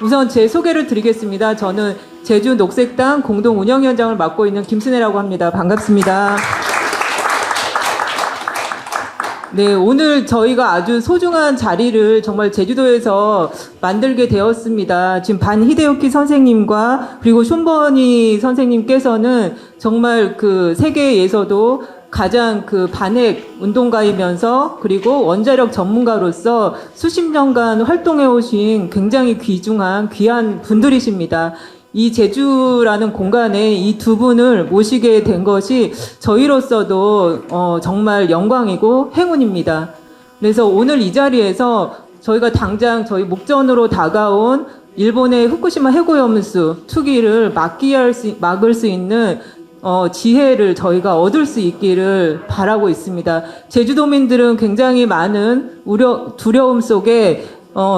우선 제 소개를 드리겠습니다. 저는 제주 녹색당 공동운영위원장을 맡고 있는 김순애라고 합니다. 반갑습니다. 네, 오늘 저희가 아주 소중한 자리를 정말 제주도에서 만들게 되었습니다. 지금 반 히데요키 선생님과 그리고 숀버니 선생님께서는 정말 그 세계에서도 가장 그 반핵 운동가이면서 그리고 원자력 전문가로서 수십 년간 활동해 오신 굉장히 귀한 분들이십니다. 이 제주라는 공간에 이 두 분을 모시게 된 것이 저희로서도 정말 영광이고 행운입니다. 그래서 오늘 이 자리에서 저희가 당장 저희 목전으로 다가온 일본의 후쿠시마 해고염수 투기를 막을 수 있는 지혜를 저희가 얻을 수 있기를 바라고 있습니다. 제주도민들은 굉장히 많은 두려움 속에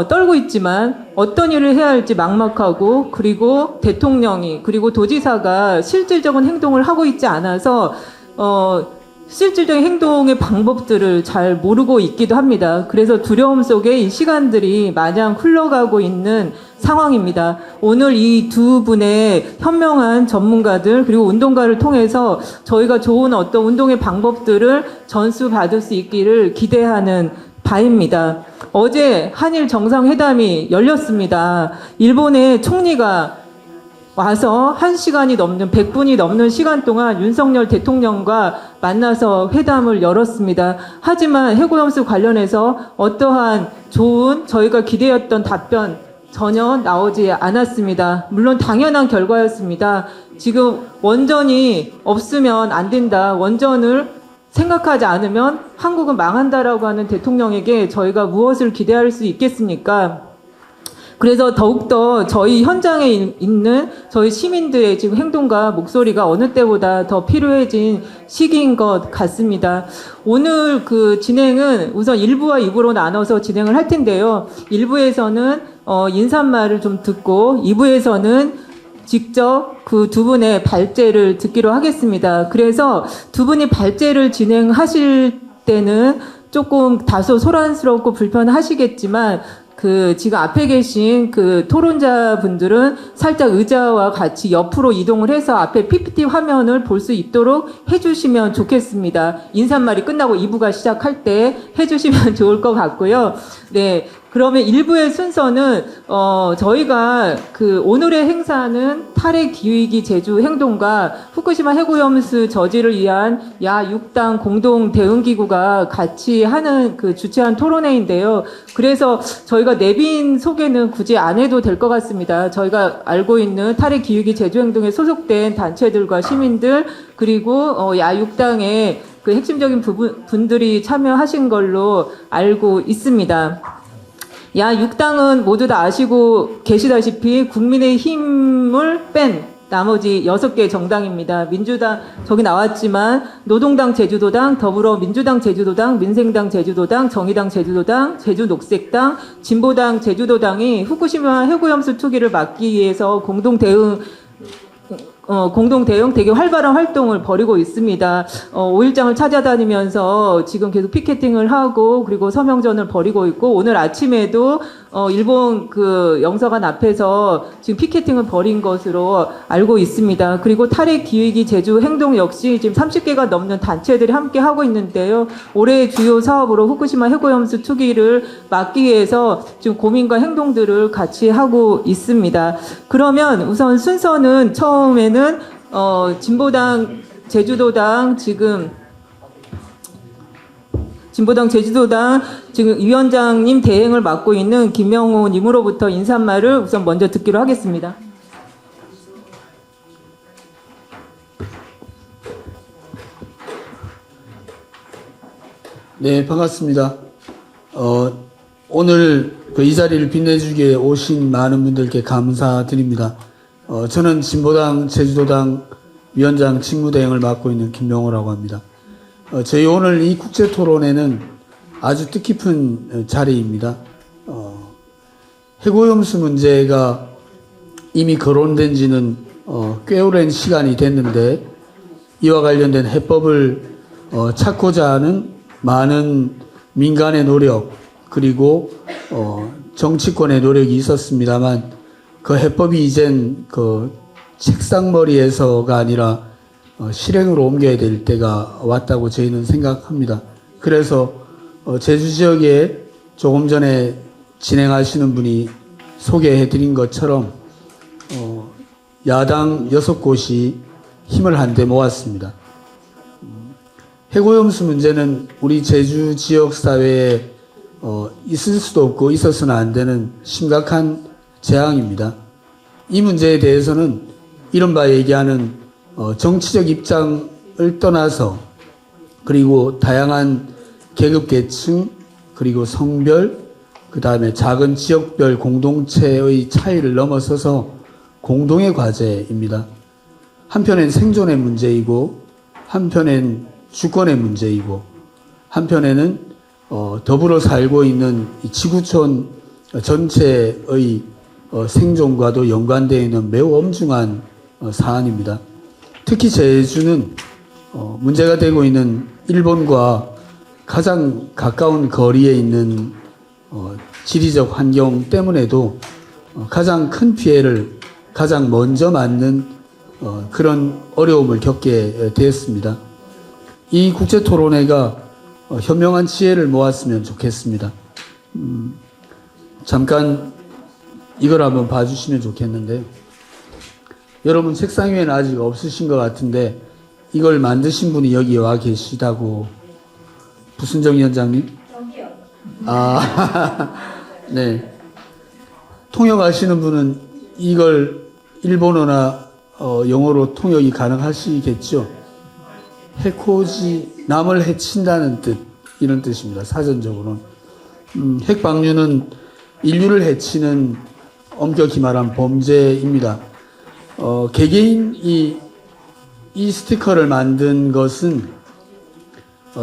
떨고 있지만 어떤 일을 해야 할지 막막하고 그리고 대통령이 그리고 도지사가 실질적인 행동을 하고 있지 않아서 실질적인 행동의 방법들을 잘 모르고 있기도 합니다. 그래서 두려움 속에 이 시간들이 마냥 흘러가고 있는 상황입니다. 오늘 이 두 분의 현명한 전문가들 그리고 운동가를 통해서 저희가 좋은 어떤 운동의 방법들을 전수받을 수 있기를 기대하는 바입니다. 어제 한일 정상회담이 열렸습니다. 일본의 총리가 와서 1시간이 넘는 100분이 넘는 시간 동안 윤석열 대통령과 만나서 회담을 열었습니다. 하지만 해고염수 관련해서 어떠한 좋은 저희가 기대했던 답변 전혀 나오지 않았습니다. 물론 당연한 결과였습니다. 지금 원전이 없으면 안 된다. 원전을 생각하지 않으면 한국은 망한다라고 하는 대통령에게 저희가 무엇을 기대할 수 있겠습니까? 그래서 더욱더 저희 현장에 있는 저희 시민들의 지금 행동과 목소리가 어느 때보다 더 필요해진 시기인 것 같습니다. 오늘 그 진행은 우선 1부와 2부로 나눠서 진행을 할 텐데요. 1부에서는 인사말을 좀 듣고 2부에서는 직접 그 두 분의 발제를 듣기로 하겠습니다. 그래서 두 분이 발제를 진행하실 때는 조금 다소 소란스럽고 불편하시겠지만 그 지금 앞에 계신 그 토론자 분들은 살짝 의자와 같이 옆으로 이동을 해서 앞에 PPT 화면을 볼 수 있도록 해주시면 좋겠습니다. 인사말이 끝나고 2부가 시작할 때 해주시면 좋을 것 같고요. 네. 그러면 1부의 순서는 저희가 그 오늘의 행사는 탈핵 기후위기 제주 행동과 후쿠시마 해고염수 저지를 위한 야 6당 공동 대응기구가 같이 하는 그 주최한 토론회인데요. 그래서 저희가 내빈 소개는 굳이 안 해도 될 것 같습니다. 저희가 알고 있는 탈핵 기후위기 제주 행동에 소속된 단체들과 시민들 그리고 야 6당의 그 핵심적인 분들이 참여하신 걸로 알고 있습니다. 야 6당은 모두 다 아시고 계시다시피 국민의힘을 뺀 나머지 6개 정당입니다. 민주당 저기 나왔지만 노동당 제주도당, 더불어민주당 제주도당, 민생당 제주도당, 정의당 제주도당, 제주녹색당, 진보당 제주도당이 후쿠시마 해고염수 투기를 막기 위해서 공동 대응 되게 활발한 활동을 벌이고 있습니다. 5일장을 찾아다니면서 지금 계속 피켓팅을 하고 그리고 서명전을 벌이고 있고 오늘 아침에도 일본 그 영사관 앞에서 지금 피켓팅을 벌인 것으로 알고 있습니다. 그리고 탈핵 기후위기 제주 행동 역시 지금 30개가 넘는 단체들이 함께 하고 있는데요. 올해의 주요 사업으로 후쿠시마 해고염수 투기를 막기 위해서 지금 고민과 행동들을 같이 하고 있습니다. 그러면 우선 순서는 처음에는 진보당 제주도당 지금 위원장님 대행을 맡고 있는 김명호 님으로부터 인사말을 우선 먼저 듣기로 하겠습니다. 네, 반갑습니다. 오늘 이 자리를 빛내주기에 오신 많은 분들께 감사드립니다. 저는 진보당 제주도당 위원장 직무대행을 맡고 있는 김명호라고 합니다. 저희 오늘 이 국제토론회는 아주 뜻깊은 자리입니다. 해고염수 문제가 이미 거론된 지는 꽤 오랜 시간이 됐는데 이와 관련된 해법을 찾고자 하는 많은 민간의 노력 그리고 정치권의 노력이 있었습니다만 그 해법이 이젠 그 책상머리에서가 아니라 실행으로 옮겨야 될 때가 왔다고 저희는 생각합니다. 그래서 제주 지역에 조금 전에 진행하시는 분이 소개해 드린 것처럼 야당 6곳이 힘을 한데 모았습니다. 해고염수 문제는 우리 제주 지역 사회에 있을 수도 없고 있어서는 안 되는 심각한 재앙입니다. 이 문제에 대해서는 이른바 얘기하는 정치적 입장을 떠나서 그리고 다양한 계급 계층 그리고 성별 그 다음에 작은 지역별 공동체의 차이를 넘어서서 공동의 과제입니다. 한편엔 생존의 문제이고 한편엔 주권의 문제이고 한편에는 더불어 살고 있는 이 지구촌 전체의 생존과도 연관되어 있는 매우 엄중한 사안입니다. 특히 제주는 문제가 되고 있는 일본과 가장 가까운 거리에 있는 지리적 환경 때문에도 가장 큰 피해를 가장 먼저 맞는 그런 어려움을 겪게 되었습니다. 이 국제토론회가 현명한 지혜를 모았으면 좋겠습니다. 잠깐 이걸 한번 봐주시면 좋겠는데요. 여러분 책상 위에는 아직 없으신 것 같은데 이걸 만드신 분이 여기 와 계시다고. 부순정 위원장님? 여기요. 네. 통역하시는 분은 이걸 일본어나 영어로 통역이 가능하시겠죠? 해코지, 남을 해친다는 뜻, 이런 뜻입니다. 사전적으로는. 핵방류는 인류를 해치는 엄격히 말한 범죄입니다. 개개인이 이 스티커를 만든 것은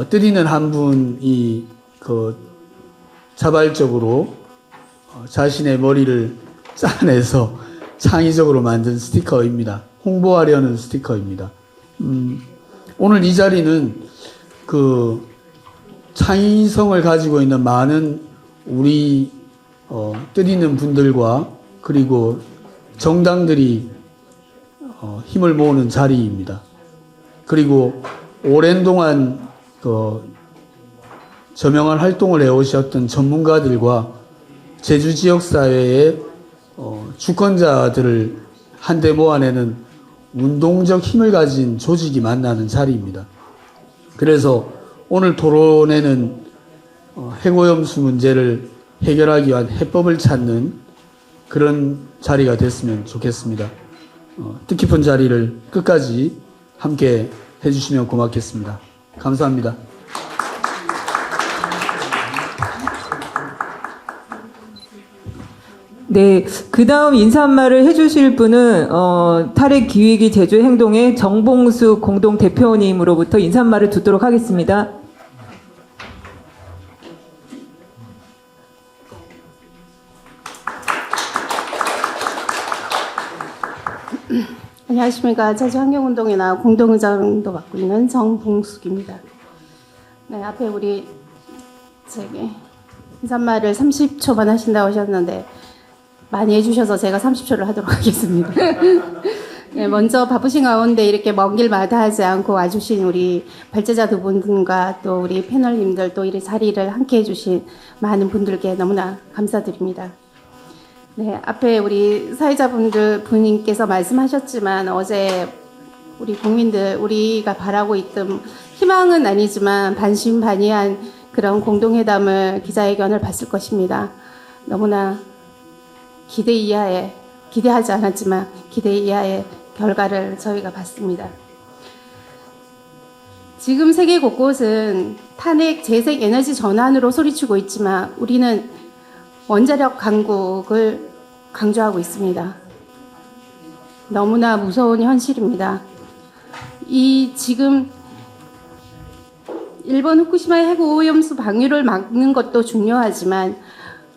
뜨리는 한 분이 자발적으로 자신의 머리를 짜내서 창의적으로 만든 스티커입니다. 홍보하려는 스티커입니다. 오늘 이 자리는 그 창의성을 가지고 있는 많은 우리 뜨리는 분들과 그리고 정당들이 힘을 모으는 자리입니다. 그리고 오랜 동안 저명한 활동을 해오셨던 전문가들과 제주 지역 사회의 주권자들을 한데 모아내는 운동적 힘을 가진 조직이 만나는 자리입니다. 그래서 오늘 토론회는 해고염수 문제를 해결하기 위한 해법을 찾는 그런 자리가 됐으면 좋겠습니다. 뜻깊은 자리를 끝까지 함께 해주시면 고맙겠습니다. 감사합니다. 네, 그 다음 인사 한 말을 해주실 분은 탈핵 기획위 제주 행동의 정봉수 공동 대표님으로부터 인사 한 말을 듣도록 하겠습니다. 안녕하십니까. 제주 환경운동에 나와 공동의장도 맡고 있는 정봉숙입니다. 네, 앞에 우리 인사말을 30초만 하신다고 하셨는데 많이 해주셔서 제가 30초를 하도록 하겠습니다. 네, 먼저 바쁘신 가운데 이렇게 먼 길 마다하지 않고 와주신 우리 발제자 두 분과 또 우리 패널님들 또 이 자리를 함께 해주신 많은 분들께 너무나 감사드립니다. 네, 앞에 우리 분님께서 말씀하셨지만 어제 우리 국민들, 우리가 바라고 있던 희망은 아니지만 반신반의한 그런 공동회담을 기자회견을 봤을 것입니다. 너무나 기대 이하의, 기대하지 않았지만 기대 이하의 결과를 저희가 봤습니다. 지금 세계 곳곳은 탄핵, 재생 에너지 전환으로 소리치고 있지만 우리는 원자력 강국을 강조하고 있습니다. 너무나 무서운 현실입니다. 지금 일본 후쿠시마 핵오염수 방류를 막는 것도 중요하지만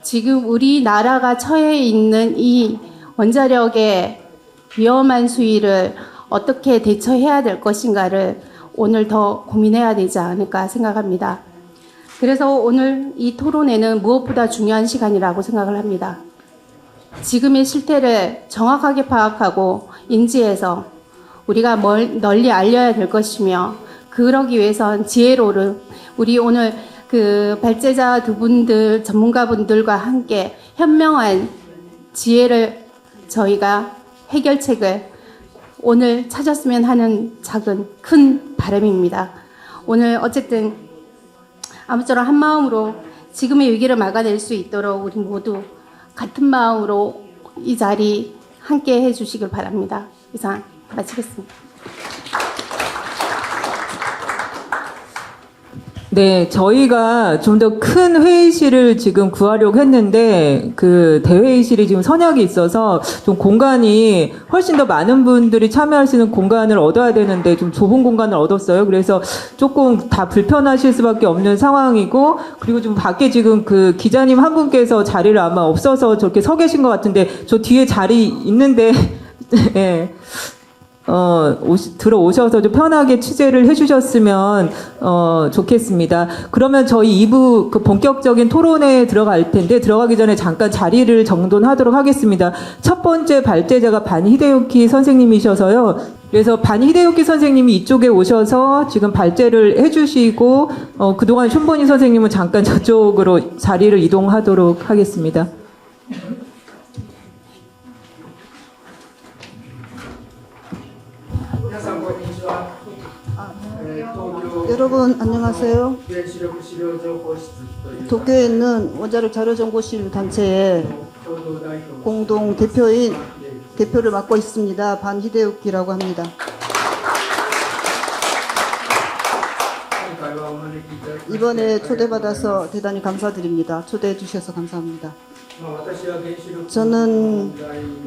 지금 우리나라가 처해 있는 이 원자력의 위험한 수위를 어떻게 대처해야 될 것인가를 오늘 더 고민해야 되지 않을까 생각합니다. 그래서 오늘 이 토론회는 무엇보다 중요한 시간이라고 생각을 합니다. 지금의 실태를 정확하게 파악하고 인지해서 우리가 널리 알려야 될 것이며, 그러기 위해선 지혜로운 우리 오늘 그 발제자 두 분들, 전문가분들과 함께 현명한 지혜를 저희가 해결책을 오늘 찾았으면 하는 작은 큰 바람입니다. 오늘 어쨌든 아무쪼록 한 마음으로 지금의 위기를 막아낼 수 있도록 우리 모두 같은 마음으로 이 자리 함께 해주시길 바랍니다. 이상 마치겠습니다. 네, 저희가 좀 더 큰 회의실을 지금 구하려고 했는데 그 대회의실이 지금 선약이 있어서 좀 공간이 훨씬 더 많은 분들이 참여할 수 있는 공간을 얻어야 되는데 좀 좁은 공간을 얻었어요. 그래서 조금 다 불편하실 수밖에 없는 상황이고, 그리고 좀 밖에 지금 그 기자님 한 분께서 자리를 아마 없어서 저렇게 서 계신 것 같은데 저 뒤에 자리 있는데 네. 들어오셔서 좀 편하게 취재를 해주셨으면, 좋겠습니다. 그러면 저희 2부 그 본격적인 토론에 들어갈 텐데, 들어가기 전에 잠깐 자리를 정돈하도록 하겠습니다. 첫 번째 발제자가 반 히데요키 선생님이셔서요. 그래서 반 히데요키 선생님이 이쪽에 오셔서 지금 발제를 해주시고, 그동안 숀보니 선생님은 잠깐 저쪽으로 자리를 이동하도록 하겠습니다. 여러분 안녕하세요. 도쿄에 있는 원자력 자료정보실 단체의 공동 대표를 맡고 있습니다. 반 히데요키라고 합니다. 이번에 초대받아서 대단히 감사드립니다. 초대해 주셔서 감사합니다. 저는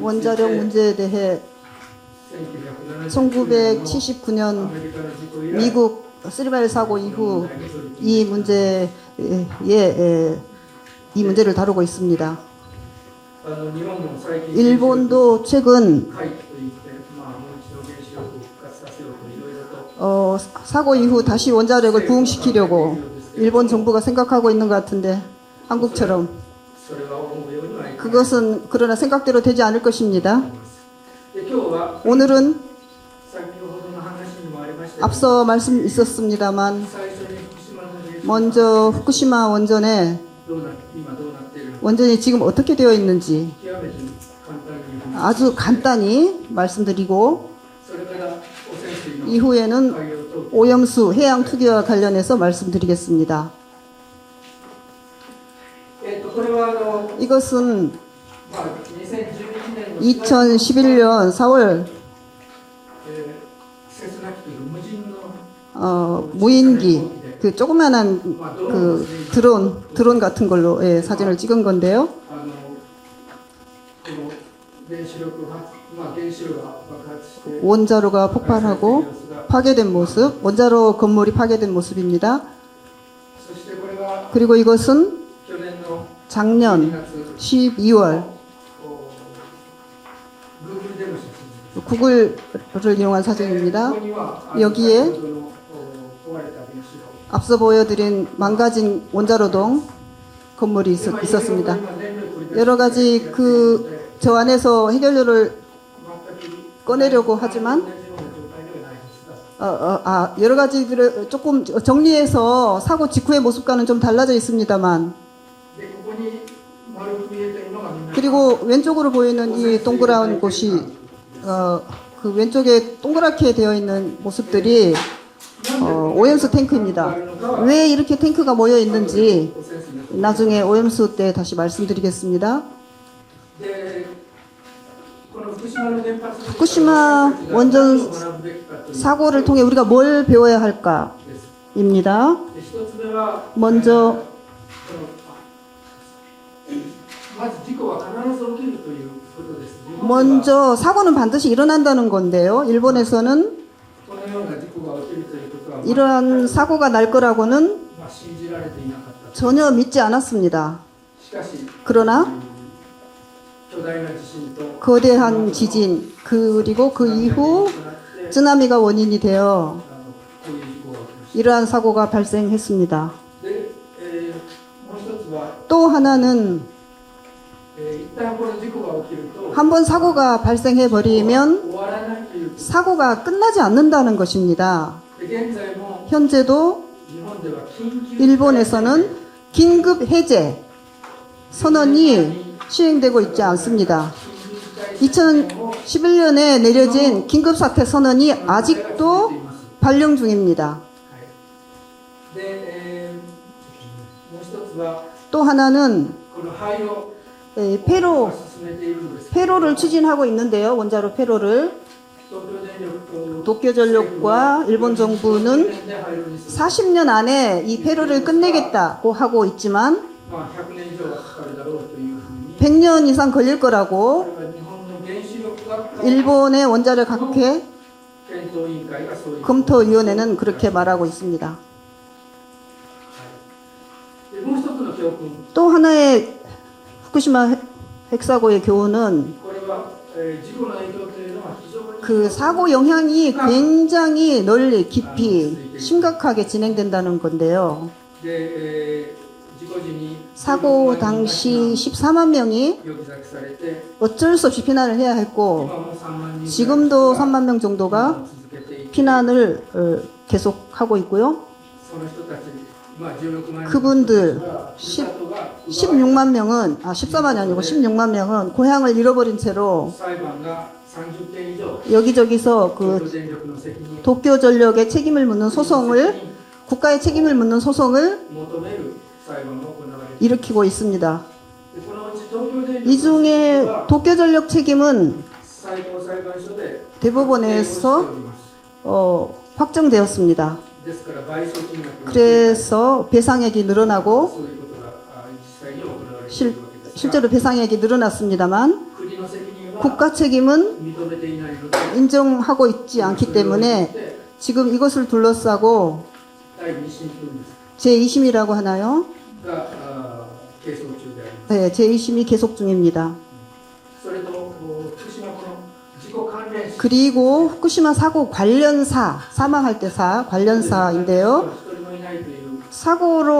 원자력 문제에 대해 1979년 미국 쓰리바일 사고 이후 이 문제를 다루고 있습니다. 일본도 최근 사고 이후 다시 원자력을 부흥시키려고 일본 정부가 생각하고 있는 것 같은데, 한국처럼 그것은 그러나 생각대로 되지 않을 것입니다. 오늘은 앞서 말씀 있었습니다만 먼저 후쿠시마 원전이 지금 어떻게 되어 있는지 아주 간단히 말씀드리고, 이후에는 오염수 해양 투기와 관련해서 말씀드리겠습니다. 이것은 2011년 4월 무인기, 그 조그만한 그 드론 같은 걸로 사진을 찍은 건데요. 원자로가 폭발하고 파괴된 모습, 원자로 건물이 파괴된 모습입니다. 그리고 이것은 작년 12월 구글을 이용한 사진입니다. 여기에 앞서 보여드린 망가진 원자로동 건물이 있었습니다. 여러 가지 저 안에서 해결료를 꺼내려고 하지만 여러 가지들을 조금 정리해서 사고 직후의 모습과는 좀 달라져 있습니다만, 그리고 왼쪽으로 보이는 이 동그란 곳이 그 왼쪽에 동그랗게 되어 있는 모습들이 오염수 탱크입니다. 왜 이렇게 탱크가 모여 있는지 나중에 오염수 때 다시 말씀드리겠습니다. 후쿠시마 원전 사고를 통해 우리가 뭘 배워야 할까입니다. 먼저 사고는 반드시 일어난다는 건데요. 일본에서는 이러한 사고가 날 거라고는 전혀 믿지 않았습니다. 그러나 거대한 지진, 그리고 그 이후 쓰나미가 원인이 되어 이러한 사고가 발생했습니다. 또 하나는 한 번 사고가 발생해 버리면 사고가 끝나지 않는다는 것입니다. 현재도 일본에서는 긴급 해제 선언이 시행되고 있지 않습니다. 2011년에 내려진 긴급사태 선언이 아직도 발령 중입니다. 또 하나는 폐로를 추진하고 있는데요. 원자로 폐로를 도쿄전력과 일본 정부는 40년 안에 이 폐로를 끝내겠다고 하고 있지만 100년 이상 걸릴 거라고 일본의 원자력학회 검토위원회는 그렇게 말하고 있습니다. 또 하나의 후쿠시마 핵사고의 교훈은 그 사고 영향이 굉장히 널리 깊이 심각하게 진행된다는 건데요. 사고 당시 14만 명이 어쩔 수 없이 피난을 해야 했고 지금도 3만 명 정도가 피난을 계속하고 있고요. 그분들 16만 명은 14만이 아니고 16만 명은 고향을 잃어버린 채로 여기저기서 그 도쿄전력의 책임을 묻는 소송을 국가의 책임을 묻는 소송을 일으키고 있습니다. 이 중에 도쿄전력 책임은 대법원에서 확정되었습니다. 그래서 배상액이 늘어나고 실제로 배상액이 늘어났습니다만 국가 책임은 인정하고 있지 않기 때문에 지금 이것을 둘러싸고 제2심이라고 하나요? 네, 제2심이 계속 중입니다. 그리고 후쿠시마 사고 관련사, 사망할 때 관련사인데요.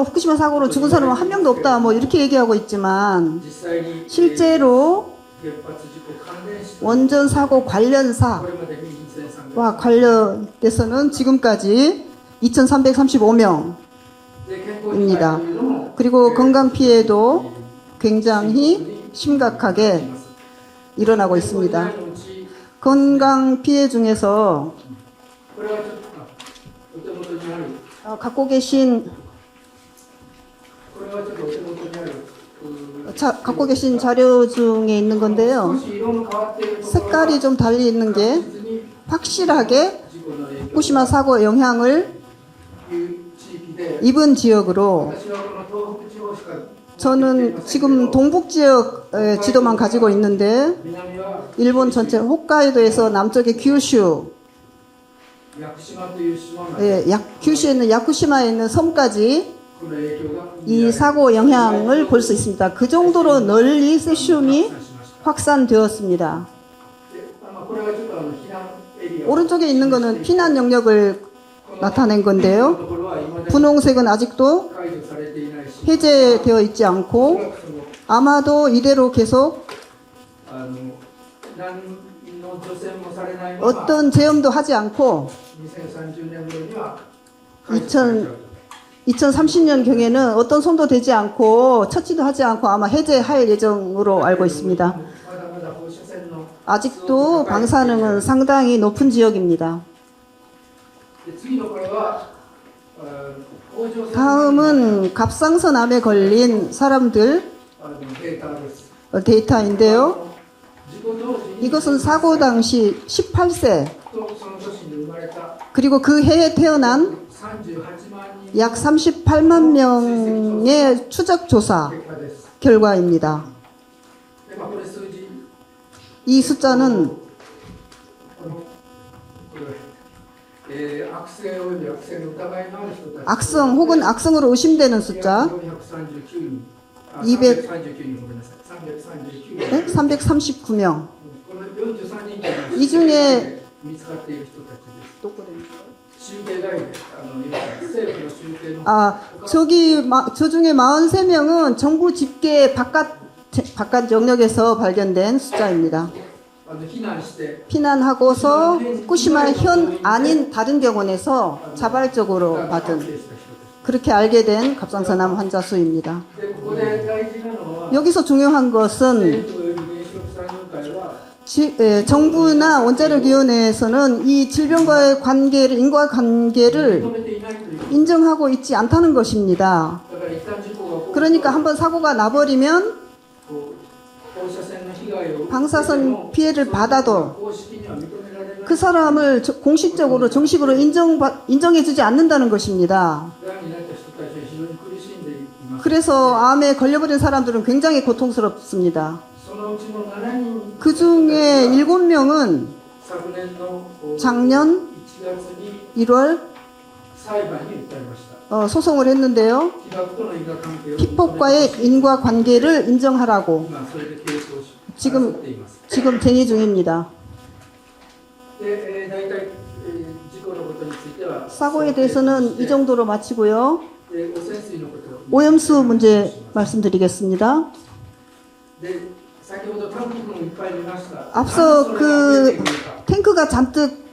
후쿠시마 사고로 죽은 사람은 한 명도 없다, 뭐 이렇게 얘기하고 있지만 실제로 원전 사고 관련사와 관련돼서는 지금까지 2,335명입니다. 그리고 건강 피해도 굉장히 심각하게 일어나고 있습니다. 건강 피해 중에서 갖고 계신 자료 중에 있는 건데요. 색깔이 좀 달리 있는 게 확실하게 후쿠시마 사고 영향을 입은 지역으로 저는 지금 동북 지역 지도만 가지고 있는데 일본 전체 홋카이도에서 남쪽의 규슈, 규슈에 있는 야쿠시마에 있는 섬까지 이 사고 영향을 볼 수 있습니다. 그 정도로 널리 세슘이 확산되었습니다. 오른쪽에 있는 것은 피난 영역을 나타낸 건데요. 분홍색은 아직도 해제되어 있지 않고 아마도 이대로 계속 어떤 제엄도 하지 않고 2030년 경에는 어떤 손도 대지 않고 처치도 하지 않고 아마 해제할 예정으로 알고 있습니다. 아직도 방사능은 상당히 높은 지역입니다. 다음은 갑상선암에 걸린 사람들 데이터인데요. 이것은 사고 당시 18세 그리고 그 해에 태어난 약 38만 명의 추적 조사 결과입니다. 이 숫자는 악성 혹은 악성으로 의심되는 숫자 339명. 이 중에 저 중에 43명은 정부 집계 바깥에 바깥 영역에서 발견된 숫자입니다. 避難して 피난하고서 후쿠시마 현 아닌 다른 병원에서 자발적으로 発 받은 生した人です。 그렇게 알게 된 갑상선암 환자 수입니다. でここで大事なのは 여기서 중요한 것은 政府および原子力産業会は 정부나 원자력위원회에서는 이 질병과의 관계를, 인과관계를 認めていないという。 인정하고 있지 않다는 것입니다. だから一旦事故が起こる 그러니까 한번 사고가 나버리면 こう放射線の被害を 방사선 피해를 받아도 公式には認められない 그 사람을 공식적으로 정식으로 인정해주지 않는다는 것입니다. がんになった人たちは非常に苦しんでいます。 그래서 암에 걸려버린 사람들은 굉장히 고통스럽습니다. そのうちの7人 그 중에 7명은 昨年の 작년 1月に 1월 裁判に訴えました。 소송을 했는데요. 被爆との因果関係を 피폭과의 인과관계를 인정하라고 今それでケースを지금 争っています。 지금 den의 중입니다. で、大体、事故のことについては 사고에 대해서는 이 정도로 마치고요. で汚染水のことを 오염수 문제 말씀드리겠습니다. で、先ほどタンク君いっぱい見ました。 앞서 なんでそれが出て 그 くるか 탱크가 잔뜩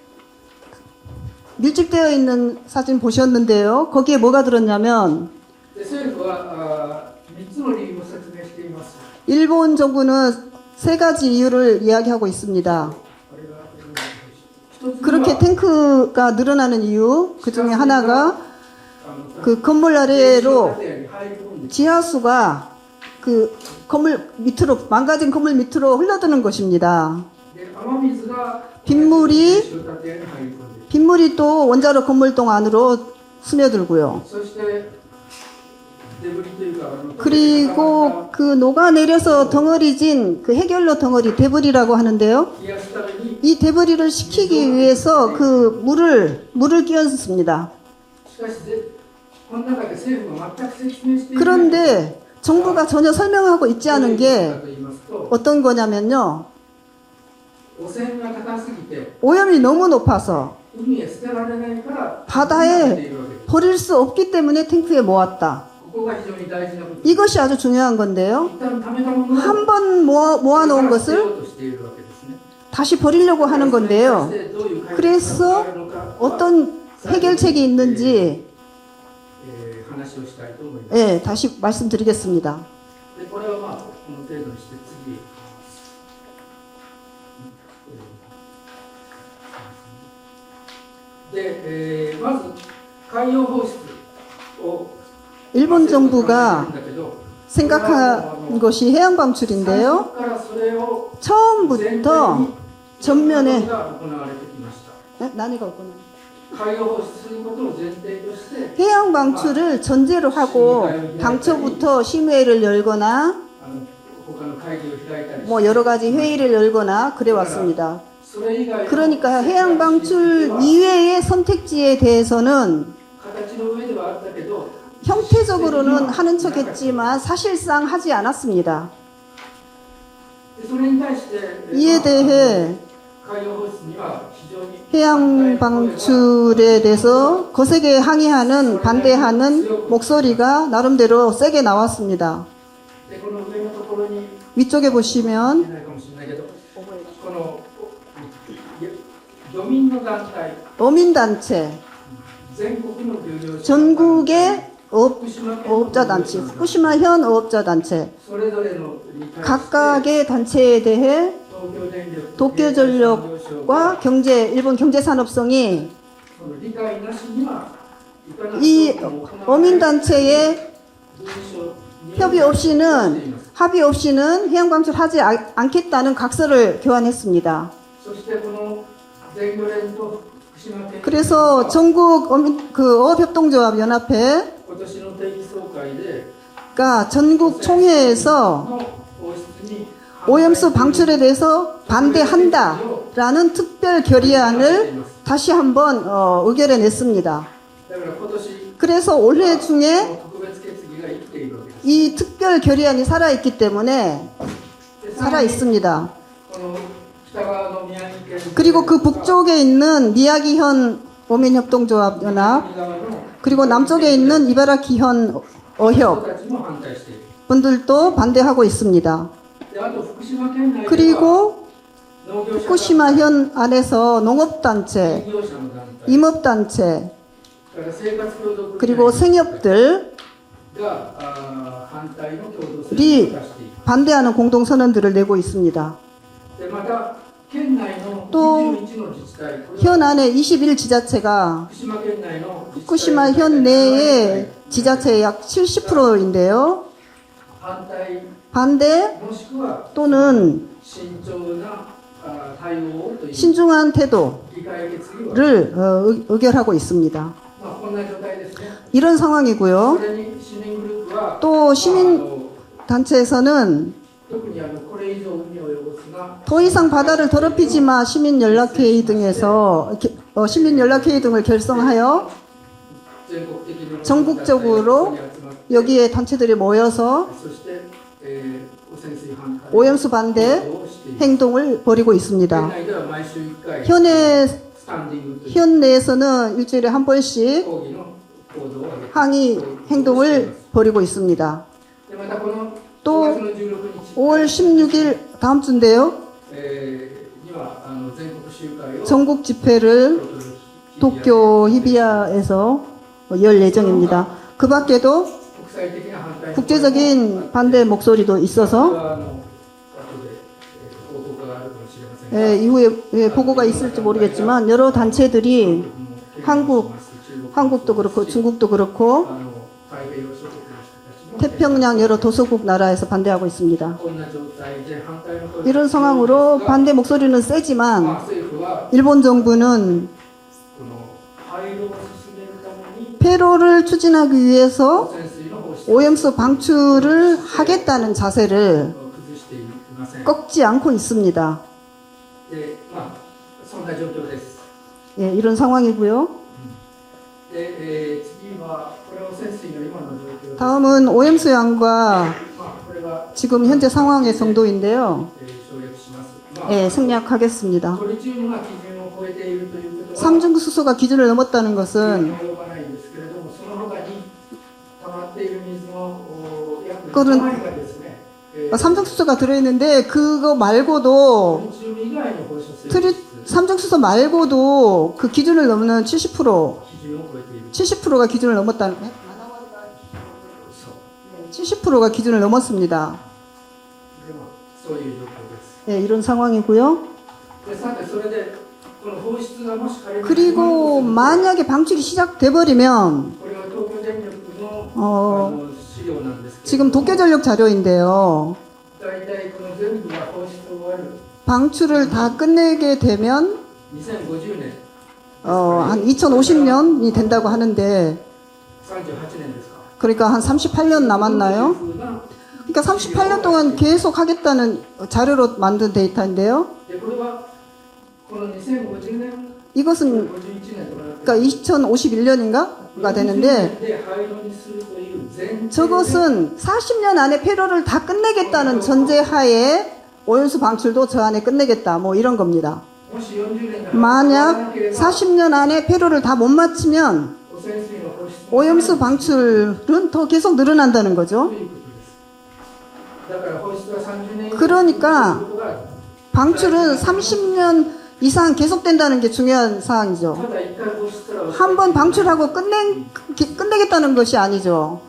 밀집되어 있는 사진 보셨는데요. 거기에 뭐가 들었냐면 で政府は3つの理由を説明しています。 일본 정부는 3가지 이유를 이야기하고 있습니다. これが一つ目は 그렇게 탱크가 늘어나는 이유 그 중에 하나가 あの 그 건물 아래로 建屋に入り込んで 지하수가 그 건물 밑으로 망가진 건물 밑으로 흘러드는 것입니다. で雨水が 빗물이 建屋に入り込んで 빗물이 또 원자로 건물동 안으로 스며들고요. そしてデブリというか 그리고 그 녹아내려서 덩어리진 그 해결로 덩어리 데브리라고 하는데요. 冷やすために 이 데브리를 식히기 위해서 그 물을 끼얹습니다. しかしこの中で政府が全く説明していない 그런데 정부가 전혀 설명하고 있지 않은 게 と言いますと 어떤 거냐면요. 汚染が高すぎて 오염이 너무 높아서 海へ捨てられないから 바다에 ているわけです。 버릴 수 없기 때문에 탱크에 모았다. ここが非常に大事なことです。 이것이 아주 중요한 건데요. 一旦貯めたものを 한 번 모아놓은 捨てよ 것을 うとしているわけですね。 다시 버리려고 하는 건데요. それに対してどういう解決 그래서 があるのかは 어떤 해결책이 있는지 話をしたいと思います。 예, 다시 말씀드리겠습니다. でこれはまあこの程度にして次。で、まず海洋放出を 일본 정부가 だけど 생각한 것이 해양 방출인데요. 最初からそれを 처음부터 전면에 が行われてきました。 난이가 없구나. 海洋放出することを前提として 해양 방출을 전제로 하고 당초부터 심의회를 열거나 他の会議を開いたりして 뭐 여러 가지 회의를 열거나 그래 왔습니다. それ以外の 그러니까 해양 방출 이외의 선택지에 대해서는 形の上ではあったけど 형태적으로는 하는 척했지만 사실상 하지 않았습니다. でそれに対して 이에 대해 海洋放出には非常に 해양 방출에 대해서 거세게 항의하는 반대하는 목소리가 나름대로 세게 나왔습니다. でこの上のところに 위쪽에 見 보시면 えないかもしれないけどこの漁民の団体 어민단체, 全国の漁業者 전국의 福島県の 어업자단체, 후쿠시마현 어업자단체 それぞれのに対して 각각의 단체에 대해 도쿄전력과 일본 경제산업성이 その理解なしにはいかなく 이 とも行われ 어민단체의 文書に 협의 없이는 합의 없이는 해양 방출하지 않겠다는 각서를 교환했습니다. そしてこの全漁連と福島県 그래서 전국 어업협동조합 연합회가 今年の定期総会で 전국 총회에서 の放出に 오염수 방출에 대해서 반대한다라는 특별 결의안을 다시 한번 의결해 냈습니다. だから今年 그래서 올해 중에 特別決議が生きているわけです。 이 특별 결의안이 살아있기 때문에 でさら 살아 に 있습니다. この北側の宮城県 그리고 그 북쪽에 있는 미야기현 어민협동조합 연합 南側の 그리고 남쪽에 있는 이바라키현 人 어협 たちも反対している。 분들도 반대하고 있습니다. であと福島県内では 그리고 農業者 후쿠시마현 안에서 농업단체, 事業者の団体 임업단체, それから生活協同組合 그리고 생협들 が反対の共同声明を出 리 している 반대하는 공동선언들을 내고 있습니다. でまた県内のと21の自治体これは 현 안에 21지자체가 福島県内の自治体 후쿠시마현 내의 지자체의 약 70%인데요. 反対 반대 もしくは 또는 慎重な対応をという 신중한 태도를 議会決議を 의결하고 있습니다. まあこんな状態ですね。 이런 상황이고요. それに市民グループは 또 시민 まあ 단체에서는 特にこれ以上海を汚すな 더 이상 바다를 더럽히지 마 시민연락회의 등에서 시민연락회의 등을 결성하여 全国的に 전국적으로 集まって 여기에 단체들이 모여서 そして、汚染水反対 오염수 반대 行動をしている 행동을 벌이고 県 있습니다. 内では毎週1回 현에 スタンディングという 현 내에서는 일주일에 한 번씩 抗議の行動を上げて 항의 행동을 벌이고 있습니다. でまたこの 또 5月の16日 5월 16일 다음 주인데요. には全国集会を 전국 집회를 도쿄 히비야에서 열 예정입니다. 그 밖에도 国際的な反対 국제적인 반대 목소리도 있어서 後で報告があるかもしれませんが 이후에 보고가 있을지 모르겠지만 여러 단체들이 한국도 그렇고 중국도 그렇고 太平洋諸国の人たちも 태평양 여러 도서국 나라에서 반대하고 있습니다. こんな状態で反対の声 이런 상황으로 반대 목소리는 まあ 세지만 政府は 일본 정부는 この廃炉を進めるために 폐로를 추진하기 위해서 汚染水の放出 오염수 방출을 하겠다는 자세를 を崩していません。 꺾지 않고 있습니다. で、まあそんな状況です。 예, 이런 상황이고요. で、次はこれ汚染水の今の状況です。 다음은 오염수 양과 まあこれは、 지금 현재 상황의 정도인데요. 省略します。まあ 예, 생략하겠습니다. トリチウムが基準を超えているということは 삼중수소가 기준을 넘었다는 것은 及ばないんですけれども、その他に溜まっている水の約그거는 7割がですね、 삼중수소가 들어있는데 그거 말고도 トリチウム以外の放射性 트리, 삼중수소 말고도 그 기준을 넘는 70% 基準を超えている。 70%가 기준을 넘었다는 そう 70%가 기준을 넘었습니다. でもそういう状況です。 예, 이런 상황이고요. でさてそれでこの放出がもし仮に 그리고 만약에 방출이 시작돼 버리면 これは東京電力の、 어, 資料なんですけど 지금 도쿄전력 자료인데요. 大体この全部が放出終わる 방출을 다 끝내게 되면 2050年 한 2050년이 된다고 하는데 38年ですか 그러니까 한 38년 남았나요? そういうふうな 그러니까 38년 동안 계속 하겠다는 자료로 만든 데이터인데요. でこれはこの2050年 이것은 51年とか 그러니까 2051년인가가 되는데 で廃炉にするという前提で 저것은 40년 안에 폐로를 다 끝내겠다는 전제하에 오염수 방출도 저 안에 끝내겠다 뭐 이런 겁니다. もし40年 만약 40년 안에 폐로를 다 못 마치면 汚染水の放出も 오염수 방출은 더 계속 늘어난다는 거죠. ということです。だから放出は30年以上 그러니까 ということが 방출은 30년 이상 계속된다는 게 중요한 사항이죠. ただ一回放出から 한 번 방출하고 끝내겠다는 것이 아니죠.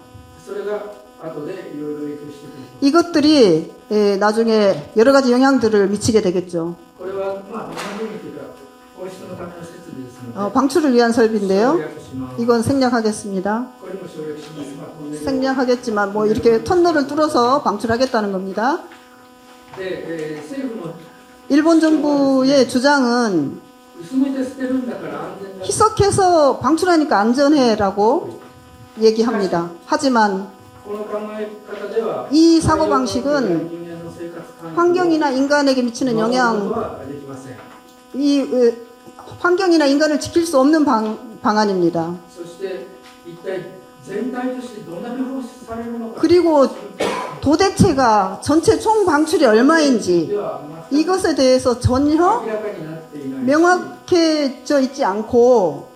それが後でいろいろ影響してくる。 이것들이 나중에 여러 가지 영향들을 미치게 되겠죠. これはまあ何というか放出のための設備ですので、 방출을 위한 省 설비인데요. 略します。 이건 생략하겠습니다. これも省略します。まあこのね 생략하겠지만 뭐 이렇게 터널을 뚫어서 방출하겠다는 겁니다. で、政府の 일본 정부의 주장은 薄めて捨てるんだから安全だ。 희석해서 방출하니까 안전해라고 얘기합니다. 하지만 この考え方では 이 사고방식은 人間の生活環境 환경이나 인간에게 미치는 を守る 영향, ことはできません。 이 환경이나 인간을 지킬 수 없는 방안입니다. そして一体全体としてどんだけ放出されるのか。 그리고 도대체가 전체 총 방출이 얼마인지 では全く 이것에 대해서 전혀 明らかになっていないし、 명확해져 있지 않고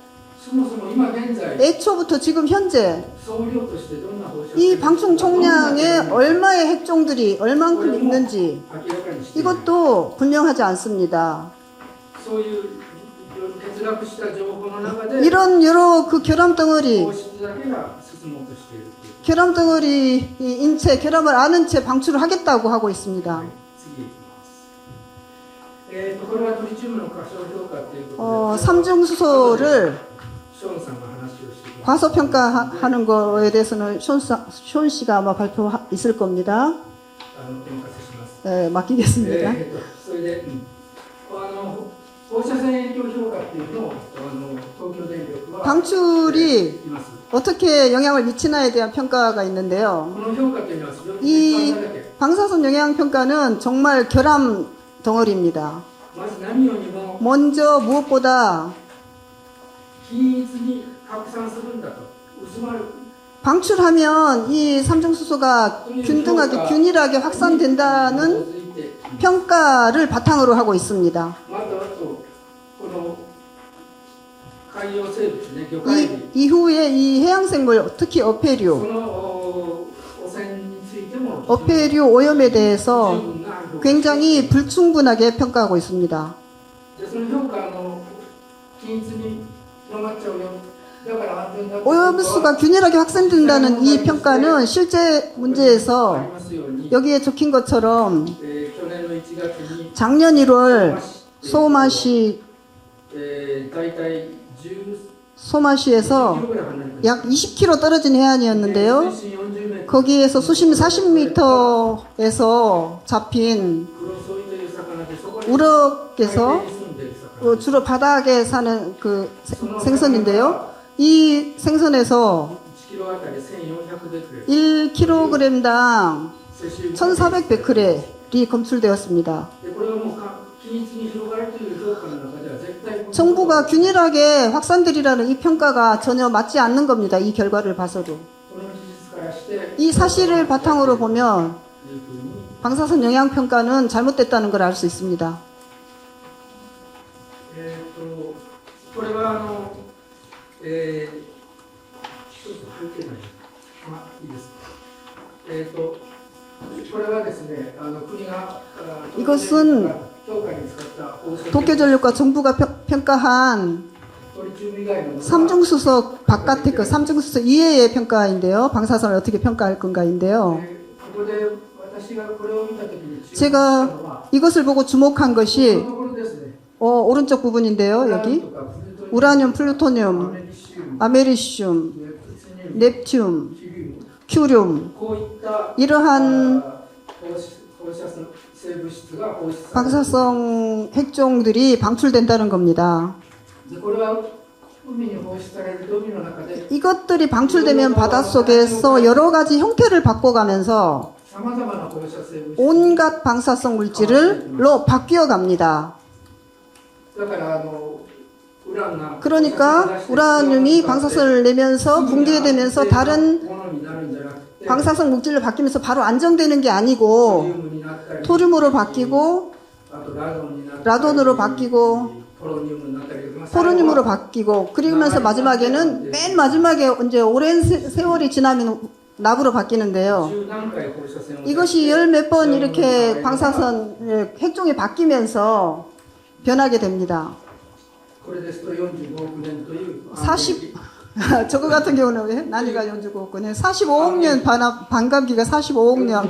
すそもそも今現在 애초부터 지금 현재 総量としてどんな放射 이 방충 총량에 얼마의 핵종들이 얼만큼 있는지 明らかにしている 이것도 분명하지 않습니다. そういう欠落した情報の中で 이런 여러 그 결함 덩어리 放出だけが進もうとしているという 결함 덩어리 이 인체 결함을 아는 채 방출을 하겠다고 하고 있습니다. 次へ行きます。これはトリチウムの過小評価ということで、 삼중수소를 ショーンさんが話をしています。 과소평가하는 거에 대해서는 쇼 씨가 아마 발표 있을 겁니다. お任せします。 네, 맡기겠습니다. それで、放射線影響評価っていうのを東京電力は 방출이 います。 어떻게 영향을 미치나에 대한 평가가 있는데요. この評価というのは非常に 이 一般だけ。 방사선 영향 평가는 정말 결함 덩어리입니다. まず何よりも 먼저 무엇보다 均一に拡散するんだと、薄まる。 방출하면 이 삼중수소가 균등하게 균일하게 확산된다는 続いて、 평가를 바탕으로 하고 있습니다. またあとこの海洋生物ね、魚介類。 이후에 이 해양생물, 특히 そ 어패류, の汚染についても 어패류 오염에 대해서 十分な評価 굉장히 불충분하게 평가하고 있습니다. でその評価均一に広まっちゃうよ。だから安全だと 오염수가 균일하게 확산된다는 이 평가는 실제 あ 문제에서 りますように、 여기에 적힌 것처럼 去年の1月に 작년 1월 소마시 大体10 소마시에서 キロぐらい離れて 약 20km 떨어진 해안이었는데요. 水深40メートル 거기에서 수심 40m에서 잡힌 クロソイという魚で、そこに 우럭에서 海底に住んでいる魚。 주로 바닥에 사는 그 생선인데요. 이 생선에서 1キロあたり1400ベクレル。 1kg당 摂取 1400 베크렐이 검출되었습니다. でこれはもう均一に広がるという評価の中では絶対 정부가 균일하게 확산되리라는 이 평가가 전혀 맞지 않는 겁니다. 이 결과를 봐서도. この事実からして 이 사실을 바탕으로 보면 というふうに 방사선 영향 평가는 잘못됐다는 걸 알 수 있습니다. これは一つ背景がいいです。これはですね、国が 이것은 評価に使った放射 도쿄전력과 정부가 평가한 トリチウム以外のものは 삼중수소 바깥의 그 삼중수소 이외의 평가인데요. 방사선을 어떻게 평가할 건가인데요. ここで私がこれを見たときに注目したの 제가 は 이것을 보고 주목한 こ 것이 のところですね。 오른쪽 부분인데요. 여기 우라늄, 플루토늄, 아메리슘, 넵튠, 큐륨 こういった 이러한 放射性物質が放出される。 방사성 핵종들이 방출된다는 겁니다. でこれは海に放出されるドミの中で 이것들이 방출되면 바닷속에서 여러 가지 형태를 바꿔가면서 さまざまな放射性物質 온갖 방사성 물질로 바뀌어 갑니다. だからウランが 그러니까 우라늄이 방사선을 내면서 붕괴되면서 다른 ものになるんじゃなくて 방사성 물질로 바뀌면서 바로 안정되는 게 トリウ 아니고 ムになったり 토륨으로 바뀌고 あとラドンになったり 라돈으로 바뀌고 ポロニウムになったり 포르늄으로 바뀌고 그러면서 마지막에는 맨 마지막에 이제 오랜 세월이 지나면 납으로 바뀌는데요. 10段階放射線を 이것이 열 몇 번 이렇게 방사선 핵종이 바뀌면서 변하게 됩니다. これですと45億年という 40 저거 같은 경우는 왜? 난이가 45억 년, 45억 년 반감기가 45억 년.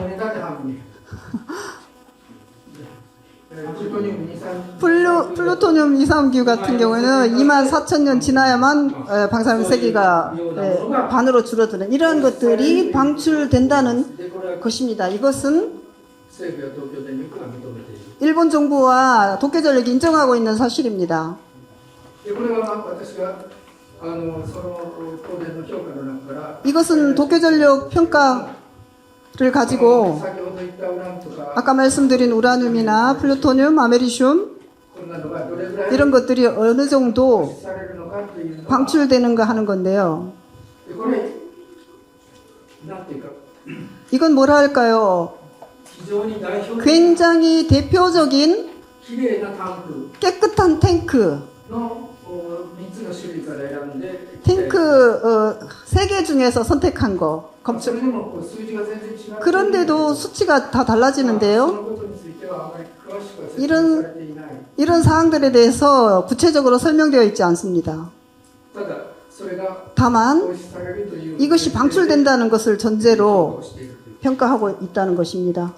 플루토늄 2, 3기 같은 경우에는 24,000년 지나야만 방사능 세기가 반으로 줄어드는 이러한 것들이 방출된다는 것입니다. 이것은 政府や東京電力が認めている。 일본 정부와 도쿄전력이 인정하고 있는 사실입니다. でこれが私がその東電の評価の中から 이것은 도쿄전력 평가를 가지고 先ほど言ったウランとか 아까 말씀드린 우라늄이나 플루토늄, 아메리슘 こんなのがどれぐらい 이런 것들이 어느 정도 されるのかというのは 방출되는가 하는 건데요. でこれなんていうか 이건 뭐라 할까요? 非常に代表的な 굉장히 대표적인 綺麗なタンク 깨끗한 탱크, の水つの種類から選んで 탱크 3개 중에서 선택한 거. それでもこう数字が全然違って 그런데도 수치가 다 そ 달라지는데요. のことについてはあまり詳しくは説明 이런 されていない 이런 사항들에 대해서 구체적으로 설명되어 있지 않습니다. ただそれが 다만 放出されるという 이것이 방출된다는 것을 評 전제로 価をしているという 평가하고 있다는 것입니다.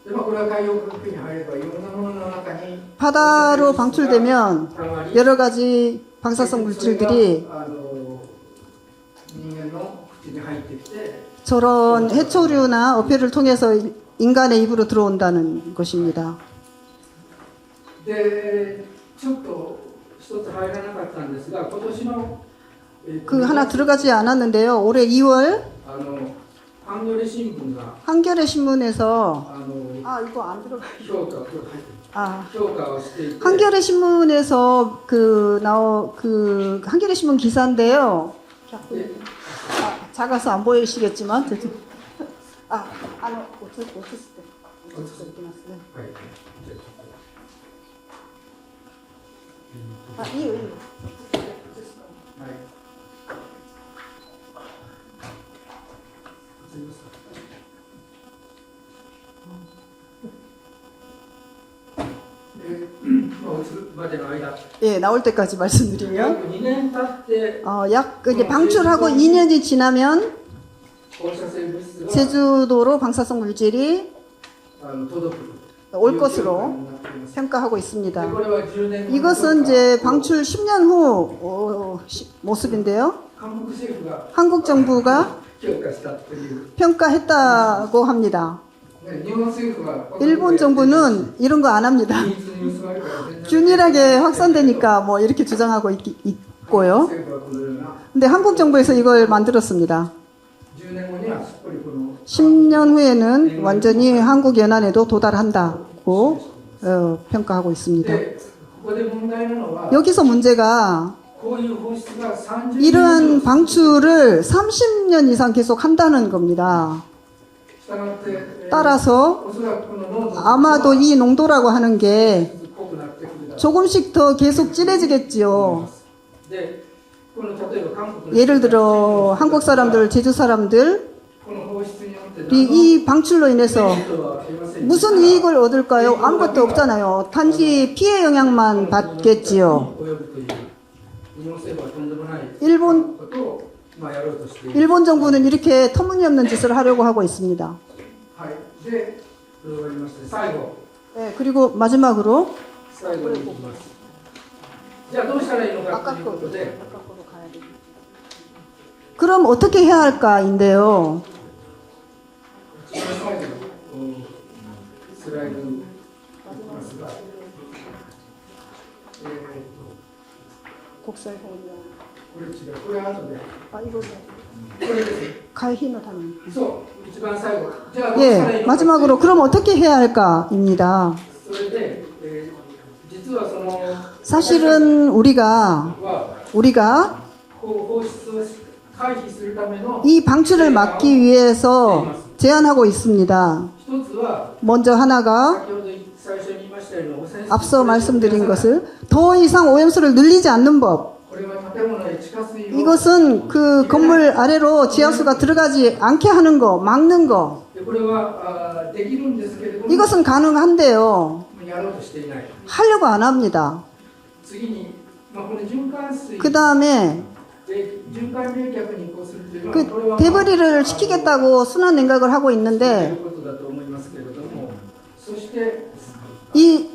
でこれは海洋科学に入ればいろんなものの中に 바다로 방출되면 たまり 여러 가지 방사성 물질들이 それが人間の口に入ってきて 저런 해초류나 어패를 통해서 인간의 입으로 들어온다는 것입니다. でちょっと一つ入らなかったんですが今年の 그 하나 들어가지 않았는데요. 올해 2월 ハンギョレ新聞が 한겨레 신문에서 あ 이거 안 들어가. 評価を入ってる 아 評価をしていて 한겨레 신문에서 그 한겨레 신문 기사인데요. 작아서 안 보이시겠지만 이 までの間 예, 나올 때까지 말씀드리면 約2年経って 이제 방출하고 2년이 지나면 放射性物質が 제주도로 방사성 물질이 届く 올 것으로 평가하고 있습니다. でこれは10年後 이것은 이제 방출 10년 후 모습인데요. 韓国政府が 한국 정부가 評価したという 평가했다고 합니다. ね日本政府が 일본 정부는 이런 거 안 합니다. 秘密に結ばれるから全然 균일하게 확산되니까 뭐 이렇게 주장하고 있고요. 政府はこのような 근데 한국 정부에서 이걸 만들었습니다. 10年後にはすっぽりこの 10년 후에는 완전히 한국 연안에도 도달한다고 평가하고 있습니다. でここで問題なのは 여기서 문제가 こういう放出が30年 이러한 방출을 30년 이상 계속 한다는 겁니다. 従って 따라서 おそらくこの濃度 아마도 이 농도라고 하는 게 濃くなってくるだろう 조금씩 더 계속 진해지겠지요. でこの例えば韓国の 예를 들어 한국 사람들, 제주 사람들이 この放出によって 이 방출로 인해서 メリットはありません 무슨 이익을 얻을까요? 아무것도 없잖아요. 단지 피해 영향만 받겠지요. 及ぶという日本政府はとんでもない 일본 ことをやろうとしている 일본 정부는 이렇게 터무니없는 짓을 하려고 하고 있습니다. はいでそれをやりまして最後 네, 그리고 마지막으로 最後に行きますじゃあどうしたらいいのかということで 그럼 어떻게 해야 할까인데요. 一番最後のスライドに行きますがこれ違うこれ後でこれです 가해のために. そう一番最後じゃあどうしたらいい 예, のか 마지막으로 그럼 어떻게 해야 할까입니다. それで、実はその 사실은 우리가 は放出を回避するための 이 방출을 막기 위해서 제안하고 있습니다. 一つは 먼저 하나가 先ほど最初に言いましたように汚染水 앞서 말씀드린 것을 더 이상 오염수를 늘리지 않는 법. これは建物へ地下水を 이것은 그 건물 아래로 지하수가 들어가지 않게 하는 거, 막는 거. でこれはできるんですけれども 이것은 가능한데요. やろうとしていない 하려고 안 합니다. 次に、この循環水 그 다음에 で循環冷却に移行するというのはこれ 그 は 대벌이를 시키겠다고 순환 냉각을 하고 とい 있는데 うことだと思いますけれどもそして 이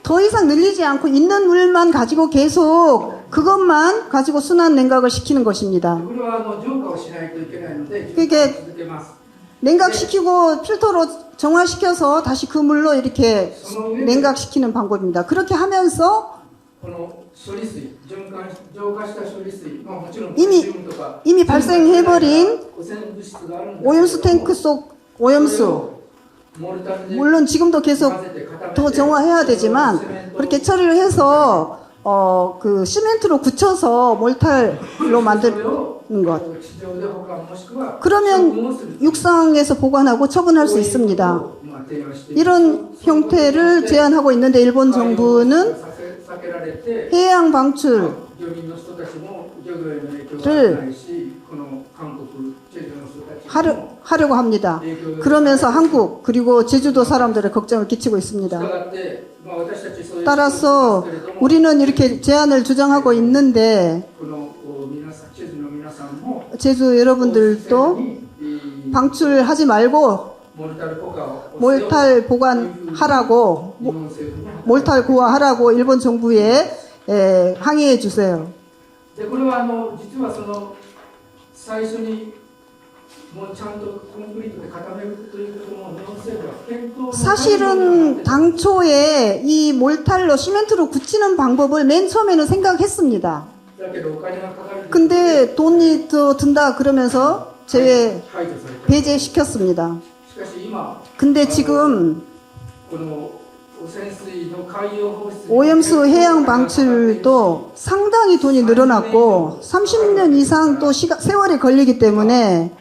더 이상 늘리지 않고 있는 물만 가지고 계속 그것만 가지고 순환 냉각을 시키는 것입니다. これは浄化をしないといけないので 그게 続けます 냉각시키고 필터로 정화시켜서 다시 그 물로 이렇게 냉각시키는 방법입니다. 그렇게 하면서 この処理水浄化した処理水、もちろん 이미 발생해버린 汚染物質があるんですけど 오염수 탱크 속 오염수 물론 지금도 계속 더 정화해야 되지만 그렇게 처리를 해서 그 시멘트로 굳혀서 몰탈로 만드는 것. 그러면 육상에서 보관하고 처분할 수 있습니다. 이런 형태를 제안하고 있는데 일본 정부는 けられて 해양 방출 漁民の人たちも漁業への影響がないし、この韓国チェジュの人たちも 하려고 합니다. 影響が 그러면서 한국 그리고 제주도 사람들의 걱정을 끼치고 있습니다. 従って、私たちそういう 따라서 우리는 이렇게 제안을 주장하고 있는데 この皆さんチェジュの皆さんも 제주 여러분들도 い 방출하지 말고 モルタルポカを 몰탈 보관하라고 日本政府に 몰탈 고아하라고 일본 정부에 항의해 주세요. でこれは実はその最初にもうちゃんとコンクリートで固めるということも日本政府は検討 사실은 당초에 이 몰탈로 시멘트로 굳히는 방법을 맨 처음에는 생각했습니다. だけどお金がかかる 근데 돈이 더 든다 그러면서 排除された。 배제시켰습니다. しかし今 근데 지금 この汚染水の海洋放出 오염수 해양 방출도 상당히 돈이 늘어났고 30년 이상 또 세월이 걸리기 때문에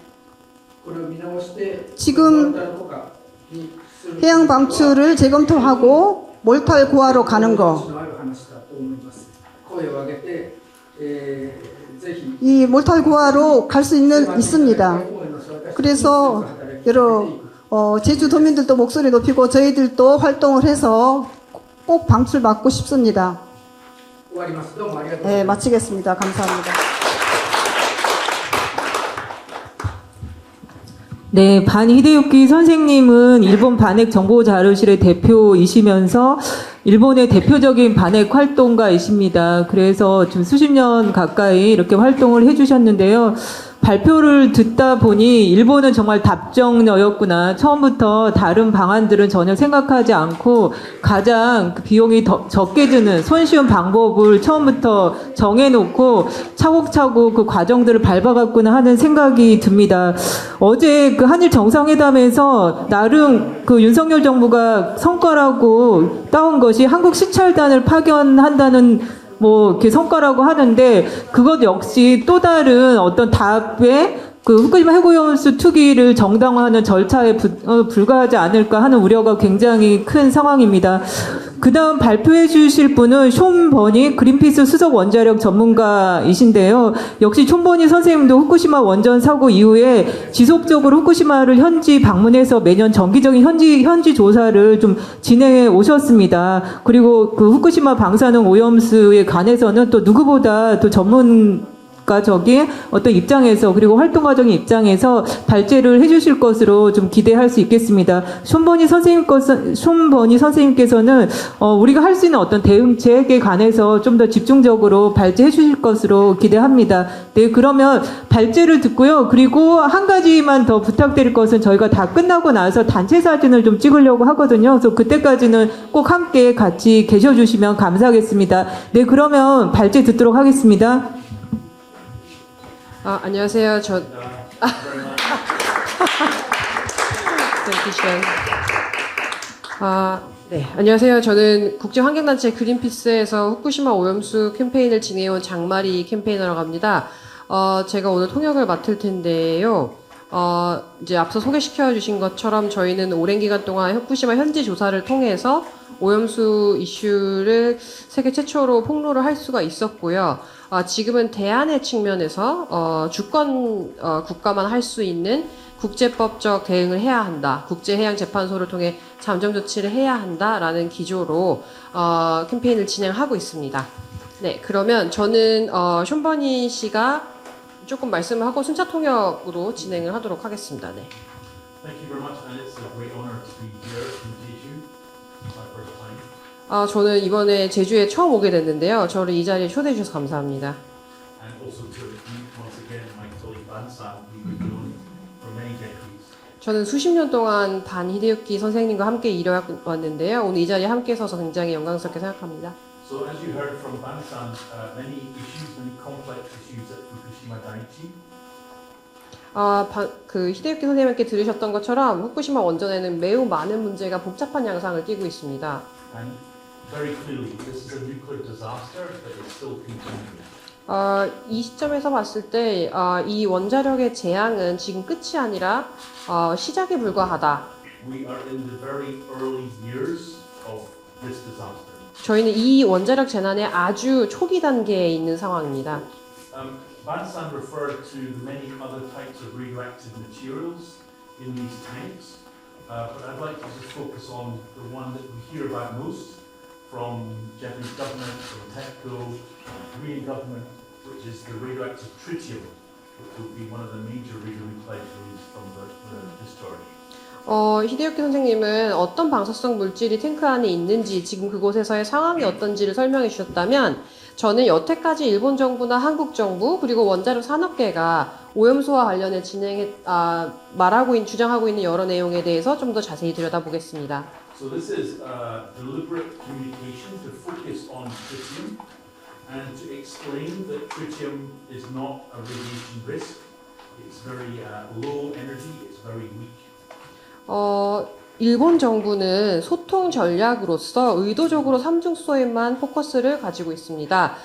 これを見直して 지금 モルタルポカにする 해양 방출을 재검토하고 몰탈 고아로 가는 거. のある話だと思います。声を上げて、ぜひ 이 몰탈 고아로 갈 수 있습니다. 그래서 여러 제주도민들도 목소리 높이고 저희들도 활동을 해서 꼭 방출 막고 싶습니다. 終わります。どうもありがとうございます。 네, 마치겠습니다. 감사합니다. 네, 반 히데유키 선생님은 일본 반핵 정보 자료실의 대표이시면서 일본의 대표적인 반핵 활동가이십니다. 그래서 좀 수십 년 가까이 이렇게 활동을 해주셨는데요. 발표를 듣다 보니 일본은 정말 답정너였구나. 처음부터 다른 방안들은 전혀 생각하지 않고 가장 비용이 더 적게 드는 손쉬운 방법을 처음부터 정해놓고 차곡차곡 그 과정들을 밟아갔구나 하는 생각이 듭니다. 어제 그 한일 정상회담에서 나름 그 윤석열 정부가 성과라고 따온 것이 한국 시찰단을 파견한다는 뭐 이렇게 성과라고 하는데 그것 역시 또 다른 어떤 답에 그 후쿠시마 해고연수 투기를 정당화하는 절차에 불과하지 않을까 하는 우려가 굉장히 큰 상황입니다. 그 다음 발표해 주실 분은 숀 버니 그린피스 수석 원자력 전문가이신데요. 역시 숀 버니 선생님도 후쿠시마 원전 사고 이후에 지속적으로 후쿠시마를 현지 방문해서 매년 정기적인 현지 조사를 좀 진행해 오셨습니다. 그리고 그 후쿠시마 방사능 오염수에 관해서는 또 누구보다 또 전문가적인 어떤 입장에서 그리고 활동가적인 입장에서 발제를 해주실 것으로 좀 기대할 수 있겠습니다. 숀 버니 선생님께서는 우리가 할 수 있는 어떤 대응책에 관해서 좀 더 집중적으로 발제해 주실 것으로 기대합니다. 네, 그러면 발제를 듣고요. 그리고 한 가지만 더 부탁드릴 것은 저희가 다 끝나고 나서 단체 사진을 좀 찍으려고 하거든요. 그래서 그때까지는 꼭 함께 같이 계셔 주시면 감사하겠습니다. 네, 그러면 발제 듣도록 하겠습니다. 안녕하세요. 네, 안녕하세요. 저는 국제환경단체 그린피스에서 후쿠시마 오염수 캠페인을 진행해온 장마리 캠페이너라고 합니다. 제가 오늘 통역을 맡을 텐데요. 이제 앞서 소개시켜 주신 것처럼 저희는 오랜 기간 동안 후쿠시마 현지 조사를 통해서 오염수 이슈를 세계 최초로 폭로를 할 수가 있었고요. 지금은 대안의 측면에서 주권 국가만 할 수 있는 국제법적 대응을 해야 한다. 국제해양재판소를 통해 잠정 조치를 해야 한다라는 기조로 캠페인을 진행하고 있습니다. 네, 그러면 저는 숀 버니 씨가 조금 말씀을 하고 순차 통역으로 진행을 하도록 하겠습니다. 네. Thank you very much, and it's a great honor to be here in Jeju, my first time, 저는 이번에 제주에 처음 오게 됐는데요. 저를 이 자리에 초대해 주셔서 감사합니다. and also to meet once again my colleague Ban San, who we've known for many decades. 저는 수십 년 동안 반 히데유키 선생님과 함께 일해왔는데요. 오늘 이 자리에 함께 서서 굉장히 영광스럽게 생각합니다. So, as you heard from Ban San, many complex issues at Fukushima Daiichi. 그 히데유키 선생님께 들으셨던 것처럼 후쿠시마 원전에는 매우 많은 문제가 복잡한 양상을 띠고 있습니다. And very clearly, this is a nuclear disaster that is still continuing. 이 시점에서 봤을 때 이 원자력의 재앙은 지금 끝이 아니라 시작에 불과하다. We are in the very early years of this disaster. 저희는 이 원자력 재난의 아주 초기 단계에 있는 상황입니다. Van referred to the many other types of radioactive materials in these tanks, but I'd like to just focus on the one that we hear about most from Japanese government, from TEPCO, Korean government, which is the radioactive tritium, which will be one of the major radionuclides released from the discharge. 히데요키 선생님은 어떤 방사성 물질이 탱크 안에 있는지 지금 그곳에서의 상황이 어떤지를 설명해 주셨다면 저는 여태까지 일본 정부나 한국 정부 그리고 원자력 산업계가 오염수와 관련해 주장하고 있는 여러 내용에 대해서 좀 더 자세히 들여다보겠습니다. So this is deliberate communication to focus on tritium and to explain that tritium is not a radiation risk. It's very low energy, it's very weak. 일본 정부는 소통 전략으로서 의도적으로 삼중소에만 포커스를 가지고 있습니다.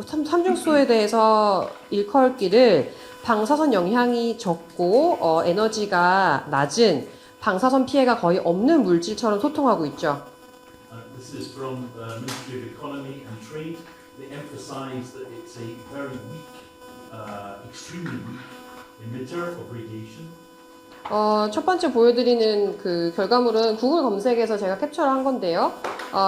삼중소에 대해서 일컬기를 방사선 영향이 적고 에너지가 낮은 방사선 피해가 거의 없는 물질처럼 소통하고 있죠. This is from the Ministry of Economy and Trade. They emphasize that it's a very weak, extremely weak emitter of radiation. 첫 번째 보여드리는 그 결과물은 구글 검색에서 제가 캡처를 한 건데요.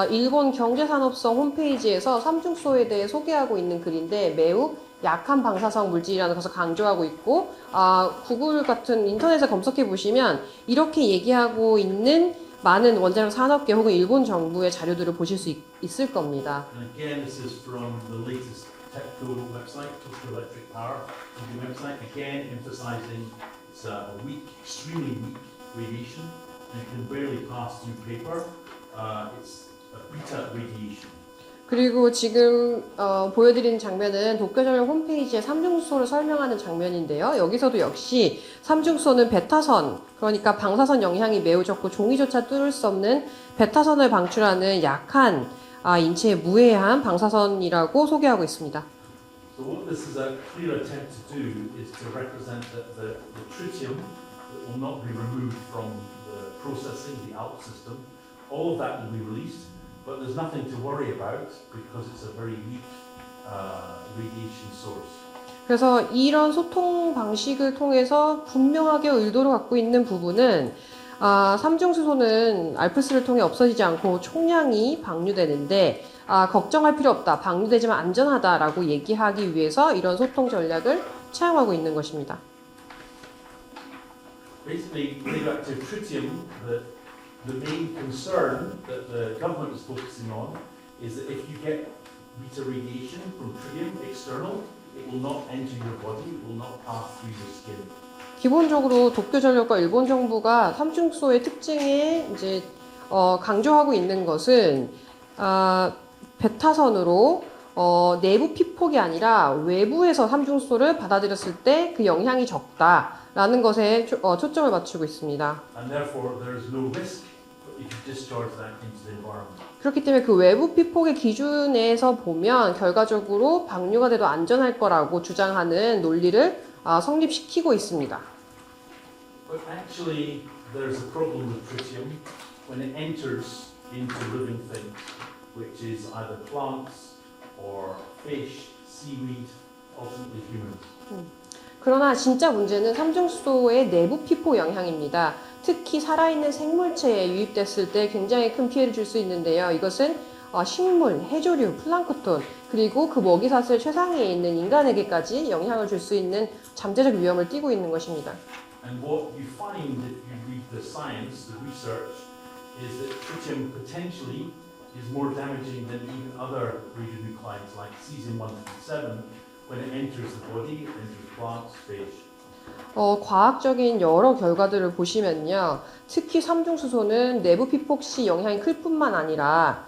일본 경제산업성 홈페이지에서 삼중소에 대해 소개하고 있는 글인데 매우 약한 방사성 물질이라는 것을 강조하고 있고, 구글 같은 인터넷에 검색해 보시면 이렇게 얘기하고 있는 많은 원자력 산업계 혹은 일본 정부의 자료들을 보실 수 있을 겁니다. And again, this is from the latest TEPCO website, Tokyo Electric Power website. Again, emphasizing it's a weak, extremely weak radiation, and it can barely pass through paper. It's a beta radiation. 그리고 지금 보여드리는 장면은 도쿄전력 홈페이지의 삼중소를 설명하는 장면인데요. 여기서도 역시 삼중소는 베타선, 그러니까 방사선 영향이 매우 적고 종이조차 뚫을 수 없는 베타선을 방출하는 약한 인체에 무해한 방사선이라고 소개하고 있습니다. So what this is a clear attempt to do is to represent that the tritium that will not be removed from the processing, the ALP system, all of that will be released. But there's nothing to worry about because it's a very weak radiation source. 그래서 이런 소통 방식을 통해서 분명하게 의도를 갖고 있는 부분은 삼중수소는 알프스를 통해 없어지지 않고 총량이 방류되는데 걱정할 필요 없다, 방류되지만 안전하다라고 얘기하기 위해서 이런 소통 전략을 차용하고 있는 것입니다. Basically, radioactive tritium, the main concern that the government is focusing on is that if you get beta radiation from tritium external, it will not enter your body, it will not pass through your skin. 기본적으로 도쿄전력과 일본 정부가 삼중소의 특징에 이제 강조하고 있는 것은 베타선으로 내부 피폭이 아니라 외부에서 삼중소를 받아들였을 때 그 영향이 적다라는 것에 초점을 맞추고 있습니다. And therefore, there is no risk if you discharge that into the environment. 그렇기 때문에 그 외부 피폭의 기준에서 보면 결과적으로 방류가 돼도 안전할 거라고 주장하는 논리를 성립시키고 있습니다. But actually, there's a problem with tritium when it enters into living things, which is either plants or fish, seaweed, ultimately humans. 그러나 진짜 문제는 삼중수소의 내부 피폭 영향입니다. 특히 살아있는 생물체에 유입됐을 때 굉장히 큰 피해를 줄 수 있는데요. 이것은 식물, 해조류, 플랑크톤, 그리고 그 먹이사슬 최상위에 있는 인간에게까지 영향을 줄 수 있는 잠재적 위험을 띠고 있는 것입니다. And what you find if you read the science, the research, is that tritium potentially is more damaging than even other radionuclides like cesium-137 when it enters the body, it enters plants, fish. 과학적인 여러 결과들을 보시면요. 특히 삼중수소는 내부 피폭 시 영향이 클 뿐만 아니라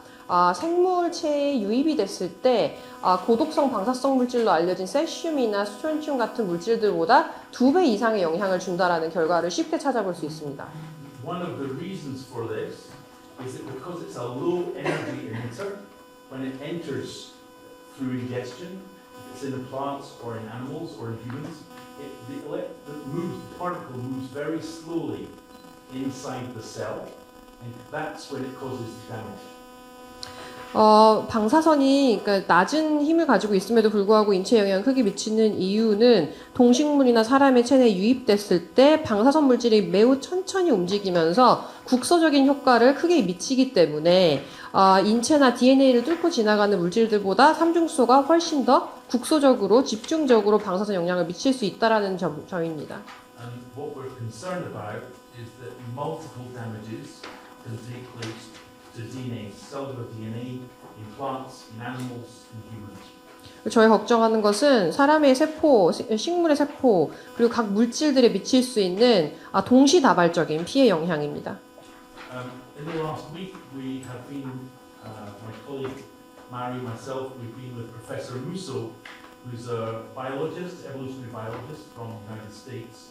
생물체에 유입이 됐을 때 고독성 방사성 물질로 알려진 세슘이나 스트론튬 같은 물질들보다 2배 이상의 영향을 준다라는 결과를 쉽게 찾아볼 수 있습니다. One of the reasons for this is that because it's a low energy emitter, when it enters through ingestion, if it's in the plants or in animals or in humans, the particle moves very slowly inside the cell, and that's when it causes damage. 방사선이 그러니까 낮은 힘을 가지고 있음에도 불구하고 인체 영향을 크게 미치는 이유는 동식물이나 사람의 체내에 유입됐을 때 방사선 물질이 매우 천천히 움직이면서 국소적인 효과를 크게 미치기 때문에 인체나 DNA를 뚫고 지나가는 물질들보다 삼중수소가 훨씬 더 국소적으로 집중적으로 방사선 영향을 미칠 수 있다라는 점입니다. And what we're concerned about is that multiple damages can take place to DNA, cellular DNA, in plants, in animals, in humans. 저희 걱정하는 것은 사람의 세포, 식물의 세포, 그리고 각 물질들에 미칠 수 있는 동시다발적인 피해 영향입니다. In the last week, we have been, my colleague Mary, myself, we've been with Professor Musso, who's a biologist, evolutionary biologist from the United States.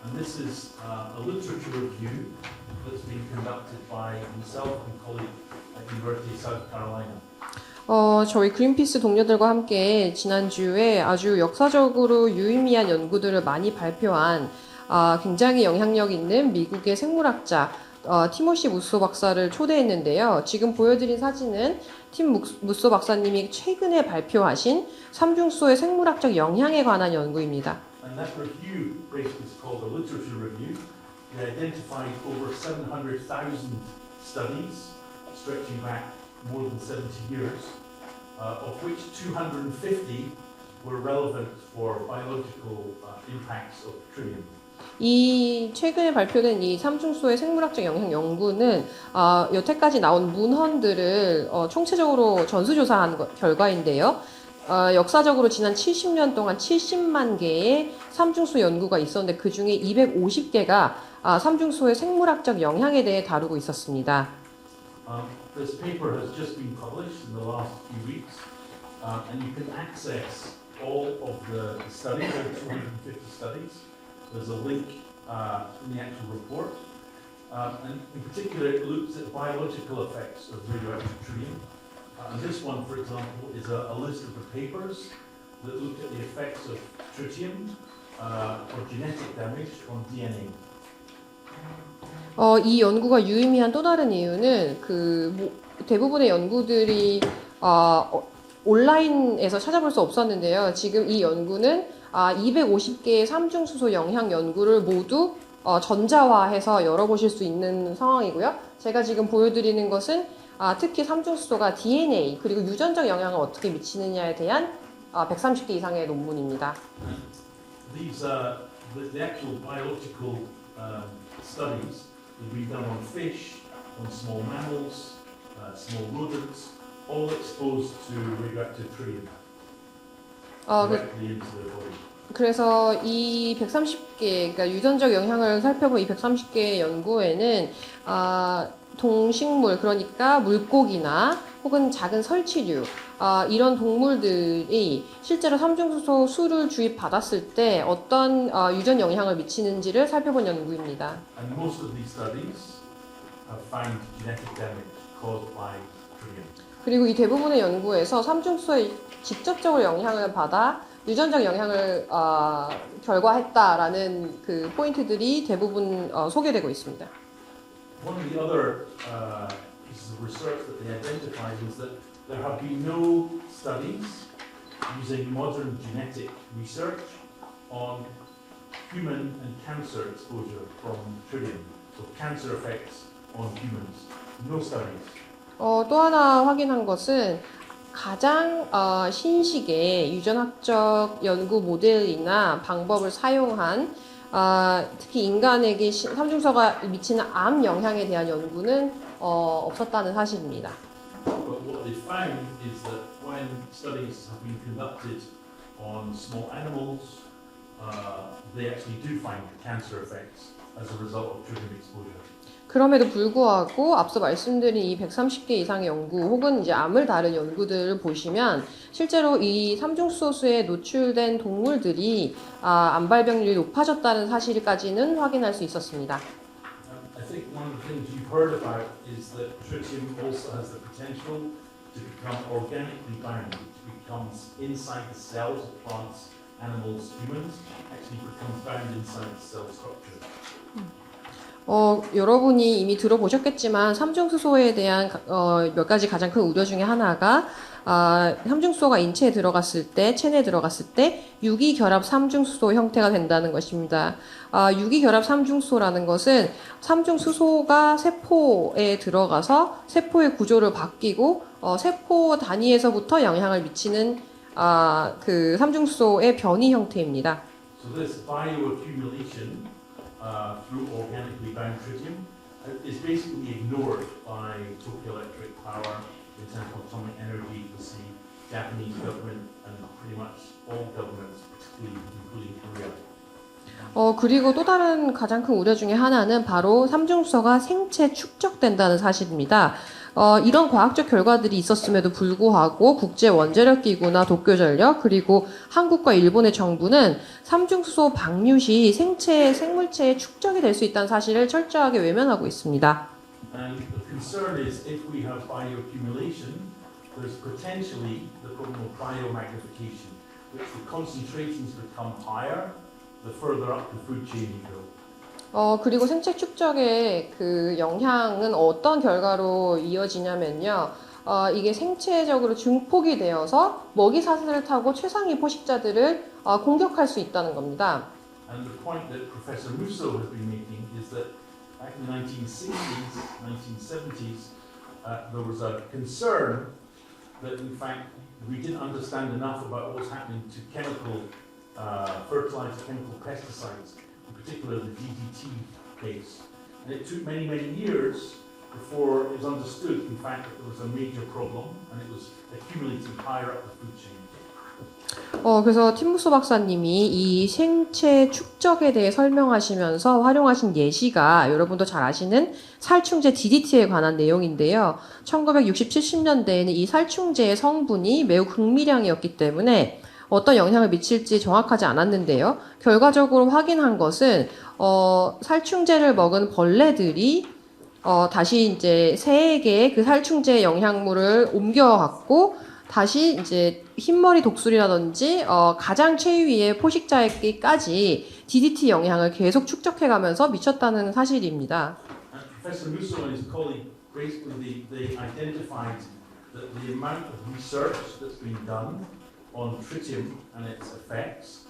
And this is a literature review that's been conducted by himself and colleague at University of South Carolina. 저희 그린피스 동료들과 함께 지난주에 아주 역사적으로 유의미한 연구들을 많이 발표한 굉장히 영향력 있는 미국의 생물학자 티모시 무소 박사를 초대했는데요. 지금 보여드린 사진은 무소 박사님이 최근에 발표하신 삼중수소의 생물학적 영향에 관한 연구입니다. And that review, basically is called a literature review. They identified over 700,000 studies stretching back more than 70 years, of which 250 were relevant for biological impacts of tritium. 이 최근에 발표된 이 삼중수소의 생물학적 영향 연구는 여태까지 나온 문헌들을 총체적으로 전수조사한 결과인데요. 역사적으로 지난 70년 동안 70만 개의 삼중수소 연구가 있었는데 그 중에 250개가 삼중수소의 생물학적 영향에 대해 다루고 있었습니다. This paper has just been published in the last few weeks, and you can access all of the studies, over 250 studies. There's a link in the actual report, and in particular it looks at biological effects of radioactive tritium. And this one, for example, is a list of the papers that look at the effects of tritium or genetic damage on DNA. 이 연구가 유의미한 또 다른 이유는 대부분의 연구들이 온라인에서 찾아볼 수 없었는데요. 지금 이 연구는 250개의 삼중수소 영향 연구를 모두 전자화해서 열어보실 수 있는 상황이고요. 제가 지금 보여드리는 것은 특히 삼중수소가 DNA 그리고 유전적 영향을 어떻게 미치느냐에 대한 130개 이상의 논문입니다. These the actual biological studies have been done on fish, on small mammals, small rodents, all exposed to radioactive tritium directly into their body. 그래서 이 130개, 그러니까 유전적 영향을 살펴본 이 130개의 연구에는 동식물, 그러니까 물고기나 혹은 작은 설치류, 이런 동물들이 실제로 삼중수소 수를 주입받았을 때 어떤 유전 영향을 미치는지를 살펴본 연구입니다. And most of these studies have found genetic damage caused by tritium. 그리고 이 대부분의 연구에서 삼중수소에 직접적으로 영향을 받아 유전적 영향을 결과했다라는 그 포인트들이 대부분 소개되고 있습니다. One of the other pieces of research that they identified was that there have been no studies using modern genetic research on human and cancer exposure from tritium, so cancer effects on humans. No studies. 또 하나 확인한 것은 가장 신식의 유전학적 연구 모델이나 방법을 사용한 특히 인간에게 삼중수소가 미치는 암 영향에 대한 연구는 없었다는 사실입니다. But what they found is that when studies have been conducted on small animals, they actually do find cancer effects as a result of tritium exposure. 그럼에도 불구하고 앞서 말씀드린 이 130개 이상의 연구 혹은 이제 암을 다룬 연구들을 보시면 실제로 이 삼중수소수에 노출된 동물들이 암 발병률이 높아졌다는 사실까지는 확인할 수 있었습니다. I think one of the things you've heard about is that tritium also has the potential to become organically bound. It becomes inside the cells of plants, animals, humans, actually becomes bound inside the cell structure. 여러분이 이미 들어보셨겠지만 삼중수소에 대한 몇 가지 가장 큰 우려 중에 하나가 삼중수소가 인체에 들어갔을 때, 체내에 들어갔을 때 유기결합 삼중수소 형태가 된다는 것입니다. 유기결합 삼중수소라는 것은 삼중수소가 세포에 들어가서 세포의 구조를 바뀌고 세포 단위에서부터 영향을 미치는 그 삼중수소의 변이 형태입니다. So this bioaccumulation through organically bound tritium is basically ignored by Tokyo Electric Power, International Atomic Energy, the Japanese government, and pretty much all governments, particularly including Korea. 그리고 또 다른 가장 큰 우려 중에 하나는 바로 삼중수소가 생체 축적된다는 사실입니다. 이런 과학적 결과들이 있었음에도 불구하고 국제원자력기구나 도쿄전력 그리고 한국과 일본의 정부는 삼중수소 방류 시 생물체의 축적이 될 수 있다는 사실을 철저하게 외면하고 있습니다. And the concern is if we have bioaccumulation, there's potentially the problem of biomagnification, which the concentrations become higher the further up the food chain you go. 그리고 생체 축적의 그 영향은 어떤 결과로 이어지냐면요. 이게 생체적으로 증폭이 되어서 먹이 사슬을 타고 최상위 포식자들을 공격할 수 있다는 겁니다. And the point that Professor Musso has been making is that back in the 1960s, 1970s, there was a concern that in fact we didn't understand enough about what was happening to chemical fertilizer, chemical pesticides, in particular the DDT case. And it took many, many years before it was understood, in fact, that there was a major problem and it was accumulating higher up the food chain. 그래서 팀무소 박사님이 이 생체 축적에 대해 설명하시면서 활용하신 예시가 여러분도 잘 아시는 살충제 DDT에 관한 내용인데요. 1960, 70년대에는 이 살충제의 성분이 매우 극미량이었기 때문에 어떤 영향을 미칠지 정확하지 않았는데요. 결과적으로 확인한 것은 살충제를 먹은 벌레들이 다시 이제 새에게 그 살충제 영향물을 옮겨갖고 다시 이제 흰머리 독수리라든지 가장 최위의 포식자에게까지 DDT 영향을 계속 축적해가면서 미쳤다는 사실입니다. And Professor Musso and his colleague basically they identified that the amount of research that's been done on tritium and its effects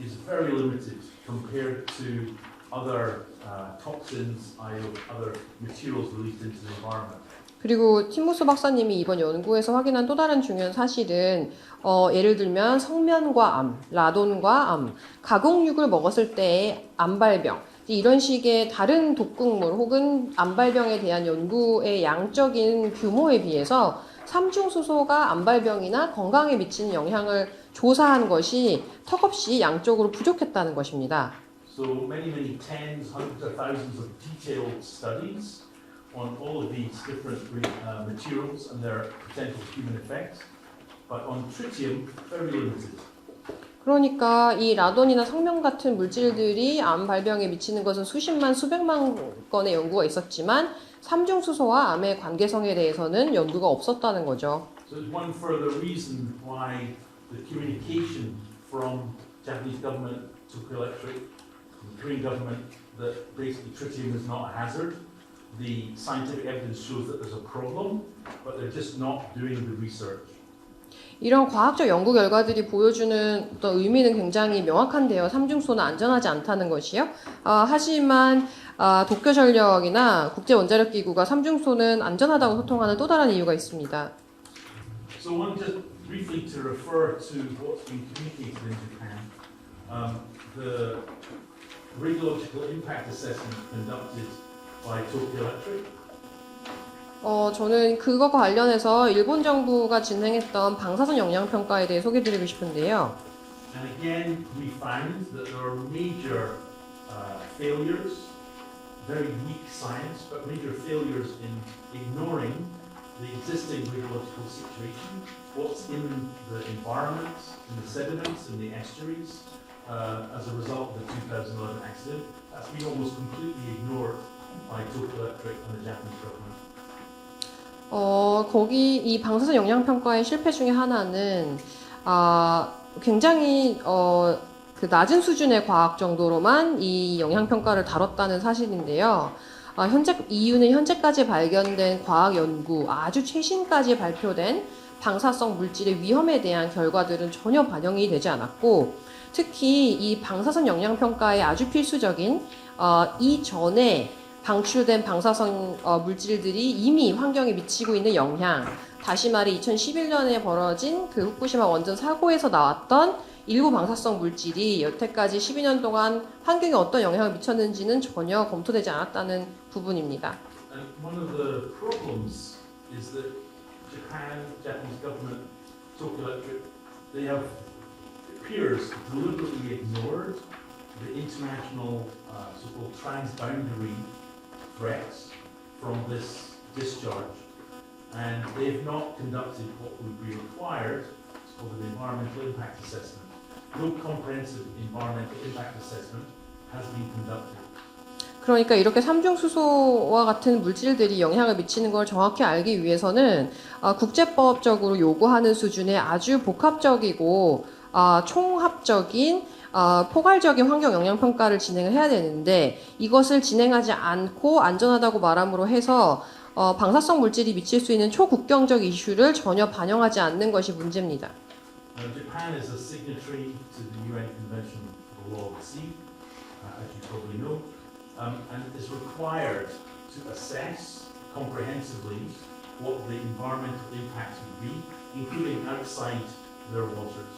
is very limited compared to other toxins, other materials released into the environment. 그리고 팀무소 박사님이 이번 연구에서 확인한 또 다른 중요한 사실은 예를 들면 성면과 암, 라돈과 암, 가공육을 먹었을 때의 암발병 이런 식의 다른 독극물 혹은 암발병에 대한 연구의 양적인 규모에 비해서 삼중수소가 암발병이나 건강에 미치는 영향을 조사한 것이 턱없이 양적으로 부족했다는 것입니다. So many tens, hundreds of thousands of detailed studies on all of these different materials and their potential human effects, but on tritium, very limited. 그러니까 이 라돈이나 성면 같은 물질들이 암 발병에 미치는 것은 수십만, 수백만 건의 연구가 있었지만 삼중수소와 암의 관계성에 대해서는 연구가 없었다는 거죠. So there's one further reason why the communication from Japanese government to Electric, the Korean government, that basically tritium is not a hazard. The scientific evidence shows that there's a problem, but they're just not doing the research. 이런 과학적 연구 결과들이 보여주는 어떤 의미는 굉장히 명확한데요. 삼중수소는 안전하지 않다는 것이요. 하지만 도쿄전력이나 국제원자력기구가 삼중수소는 안전하다고 소통하는 또 다른 이유가 있습니다. So one just briefly to refer to what's been communicated in Japan, the radiological impact assessment conducted by Tokyo Electric. 저는 그것과 관련해서 일본 정부가 진행했던 방사선 영향 평가에 대해 소개드리고 싶은데요. And again, we found that there are major failures, very weak science, but major failures in ignoring the existing radiological situation, what's in the environment, in the sediments, in the estuaries, as a result of the 2011 accident. That's been almost completely ignored by Tokyo Electric and the Japanese government. 거기 이 방사선 영향 평가의 실패 중에 하나는 굉장히 그 그 낮은 수준의 과학 정도로만 이 영향평가를 다뤘다는 사실인데요. 이유는 현재까지 발견된 과학 연구, 아주 최신까지 발표된 방사성 물질의 위험에 대한 결과들은 전혀 반영이 되지 않았고, 특히 이 방사선 영향평가에 아주 필수적인 이전에 방출된 방사성 물질들이 이미 환경에 미치고 있는 영향, 다시 말해 2011년에 벌어진 그 후쿠시마 원전 사고에서 나왔던 일부 방사성 물질이 여태까지 12년 동안 환경에 어떤 영향을 미쳤는지는 전혀 검토되지 않았다는 부분입니다. And one of the problems is that Japanese government, Tokyo Electric, they have, it appears, deliberately ignored the international so-called transboundary threats from this discharge, and they've not conducted what would be required for the environmental impact assessment. No comprehensive environmental impact assessment has been conducted. 그러니까 이렇게 삼중수소와 같은 물질들이 영향을 미치는 걸 정확히 알기 위해서는 국제법적으로 요구하는 수준의 아주 복합적이고 총합적인 포괄적인 환경 영향 평가를 진행을 해야 되는데, 이것을 진행하지 않고 안전하다고 말함으로 해서 방사성 물질이 미칠 수 있는 초국경적 이슈를 전혀 반영하지 않는 것이 문제입니다. Japan is a signatory to the UN Convention on the Law of the Sea, as you probably know, and is required to assess comprehensively what the environmental impacts would be, including outside their waters.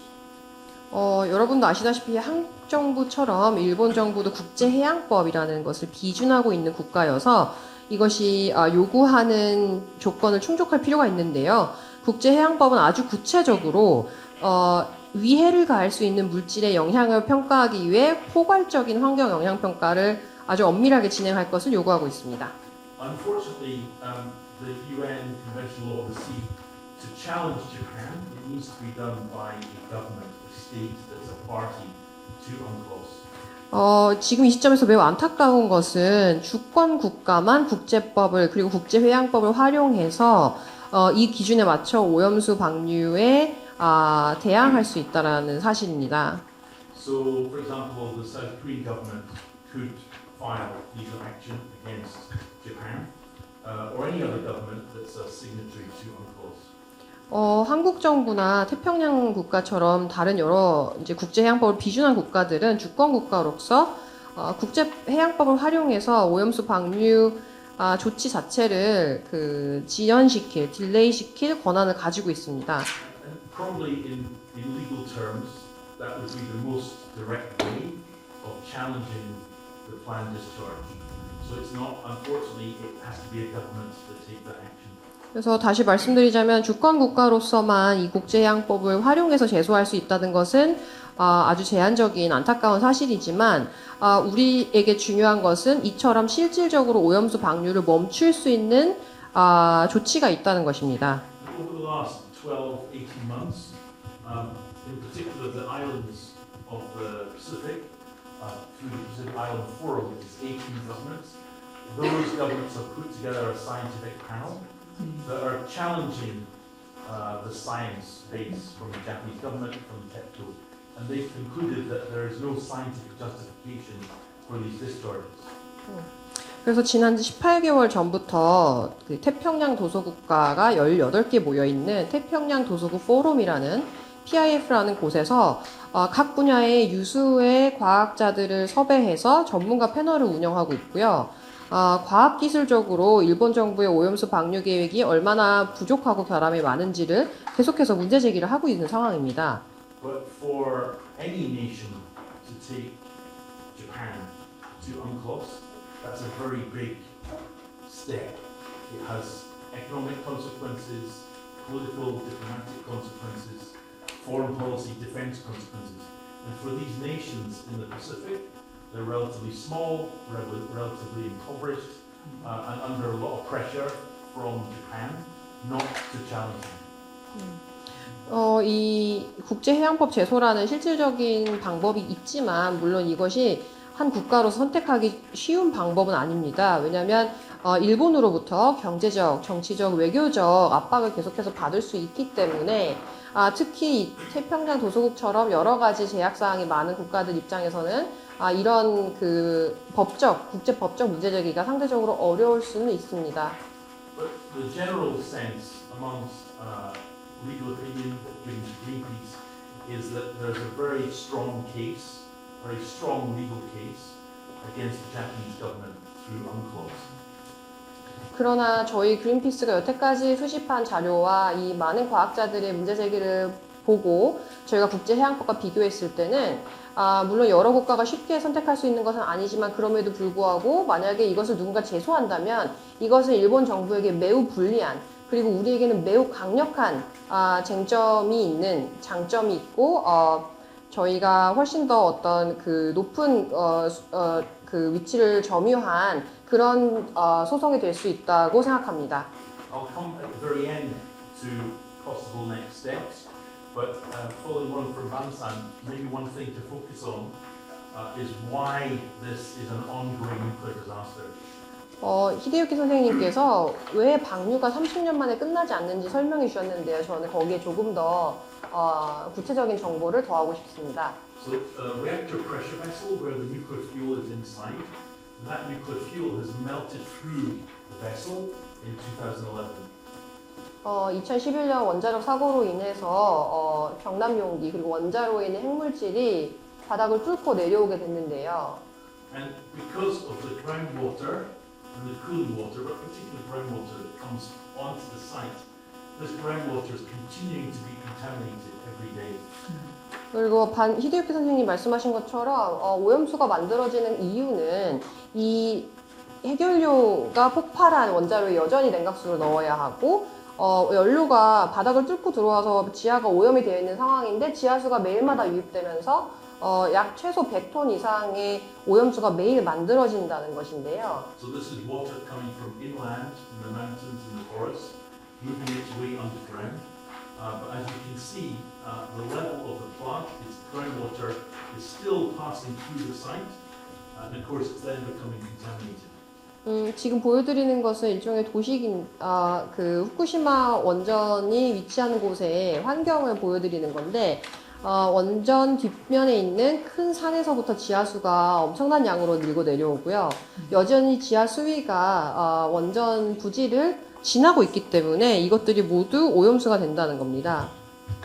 여러분도 아시다시피 한국 정부처럼 일본 정부도 국제해양법이라는 것을 비준하고 있는 국가여서 이것이 요구하는 조건을 충족할 필요가 있는데요. 국제해양법은 아주 구체적으로 위해를 가할 수 있는 물질의 영향을 평가하기 위해 포괄적인 환경 영향 평가를 아주 엄밀하게 진행할 것을 요구하고 있습니다. Unfortunately, the UN Convention Law of the Sea, to challenge Japan, it needs to be done by a government, a state that's a party to UNCLOS. 지금 이 시점에서 매우 안타까운 것은 주권 국가만 국제법을 그리고 국제해양법을 활용해서 이 기준에 맞춰 오염수 방류에 대항할 수 있다라는 사실입니다. So, for example, the South Korean government could file legal action against Japan or any other government that's a signatory to UNCLOS. 한국 정부나 태평양 국가처럼 다른 여러 이제 국제해양법을 비준한 국가들은 주권 국가로서 국제해양법을 활용해서 오염수 방류 조치 자체를 지연시킬, 딜레이시킬 권한을 가지고 있습니다. And probably in legal terms, that would be the most direct way of challenging the planned discharge. So it's not, unfortunately, it has to be a government that take that action. 그래서 다시 말씀드리자면 주권 국가로서만 이 국제해양법을 활용해서 제소할 수 있다는 것은 아주 제한적인 안타까운 사실이지만 우리에게 중요한 것은 이처럼 실질적으로 오염수 방류를 멈출 수 있는 조치가 있다는 것입니다. Over the last 12, 18 months, in particular the islands of the Pacific, through the Pacific Island Forum, which is 18 governments, those governments have put together a scientific panel that are challenging the science base from the Japanese government, from TEPCO, and they've concluded that there is no scientific justification for these discharges. 그래서 지난 18개월 전부터 그 태평양 도서국가가 18개 모여있는 태평양 도서국 포럼이라는 PIF라는 곳에서 각 분야의 유수의 과학자들을 섭외해서 전문가 패널을 운영하고 있고요. 과학기술적으로 일본 정부의 오염수 방류 계획이 얼마나 부족하고 결함이 많은지를 계속해서 문제 제기를 하고 있는 상황입니다. But for any nation to take Japan to UNCLOS, that's a very big step. It has economic consequences, political, diplomatic consequences, foreign policy, defense consequences. And for these nations in the Pacific, they're relatively small, relatively impoverished, and under a lot of pressure from Japan not to challenge them. 이 국제해양법 제소라는 실질적인 방법이 있지만 물론 이것이 한 국가로서 선택하기 쉬운 방법은 아닙니다. 왜냐하면 일본으로부터 경제적, 정치적, 외교적 압박을 계속해서 받을 수 있기 때문에 특히 이 태평양 도서국처럼 여러 가지 제약 사항이 많은 국가들 입장에서는 이런 그 국제 법적 문제 제기가 상대적으로 어려울 수는 있습니다. But the general sense amongst legal opinion given to Greenpeace is that there's a very strong legal case against the Japanese government through UNCLOS. 그러나 저희 그린피스가 여태까지 수집한 자료와 이 많은 과학자들의 문제 제기를 보고 저희가 국제해양법과 비교했을 때는 물론 여러 국가가 쉽게 선택할 수 있는 것은 아니지만 그럼에도 불구하고 만약에 이것을 누군가 제소한다면 이것은 일본 정부에게 매우 불리한 그리고 우리에게는 매우 강력한 장점이 있고 저희가 훨씬 더 어떤 그 높은 그 위치를 점유한 그런 소송이 될 수 있다고 생각합니다. I'll come at the very end to possible next steps, but following on from Bansan, maybe one thing to focus on is why this is an ongoing nuclear disaster. 히데유키 선생님께서 왜 방류가 30년 만에 끝나지 않는지 설명해 주셨는데요. 저는 거기에 조금 더 구체적인 정보를 더하고 싶습니다. So a reactor pressure vessel where the nuclear fuel is inside, that nuclear fuel has melted through the vessel in 2011. 2011년 원자력 사고로 인해서 경납용기 그리고 원자로에 있는 핵물질이 바닥을 뚫고 내려오게 됐는데요. And because of the groundwater and the cooling water, but particularly groundwater that comes onto the site, this groundwater is continuing to be contaminated every day. 그리고 히데유키 선생님이 말씀하신 것처럼 오염수가 만들어지는 이유는 이 해결료가 폭발한 원자로에 여전히 냉각수를 넣어야 하고 연료가 바닥을 뚫고 들어와서 지하가 오염이 되어 있는 상황인데 지하수가 매일마다 유입되면서 약 최소 100톤 이상의 오염수가 매일 만들어진다는 것인데요. So this is water coming from inland, from the mountains and the forests, moving its way underground. But as you can see, the level of the plant, its groundwater, is still passing through the site, and of course it's then becoming contaminated. 지금 보여드리는 것은 일종의 도시긴, 그 후쿠시마 원전이 위치하는 곳의 환경을 보여드리는 건데, 원전 뒷면에 있는 큰 산에서부터 지하수가 엄청난 양으로 밀고 내려오고요. 여전히 지하 수위가 원전 부지를 지나고 있기 때문에 이것들이 모두 오염수가 된다는 겁니다.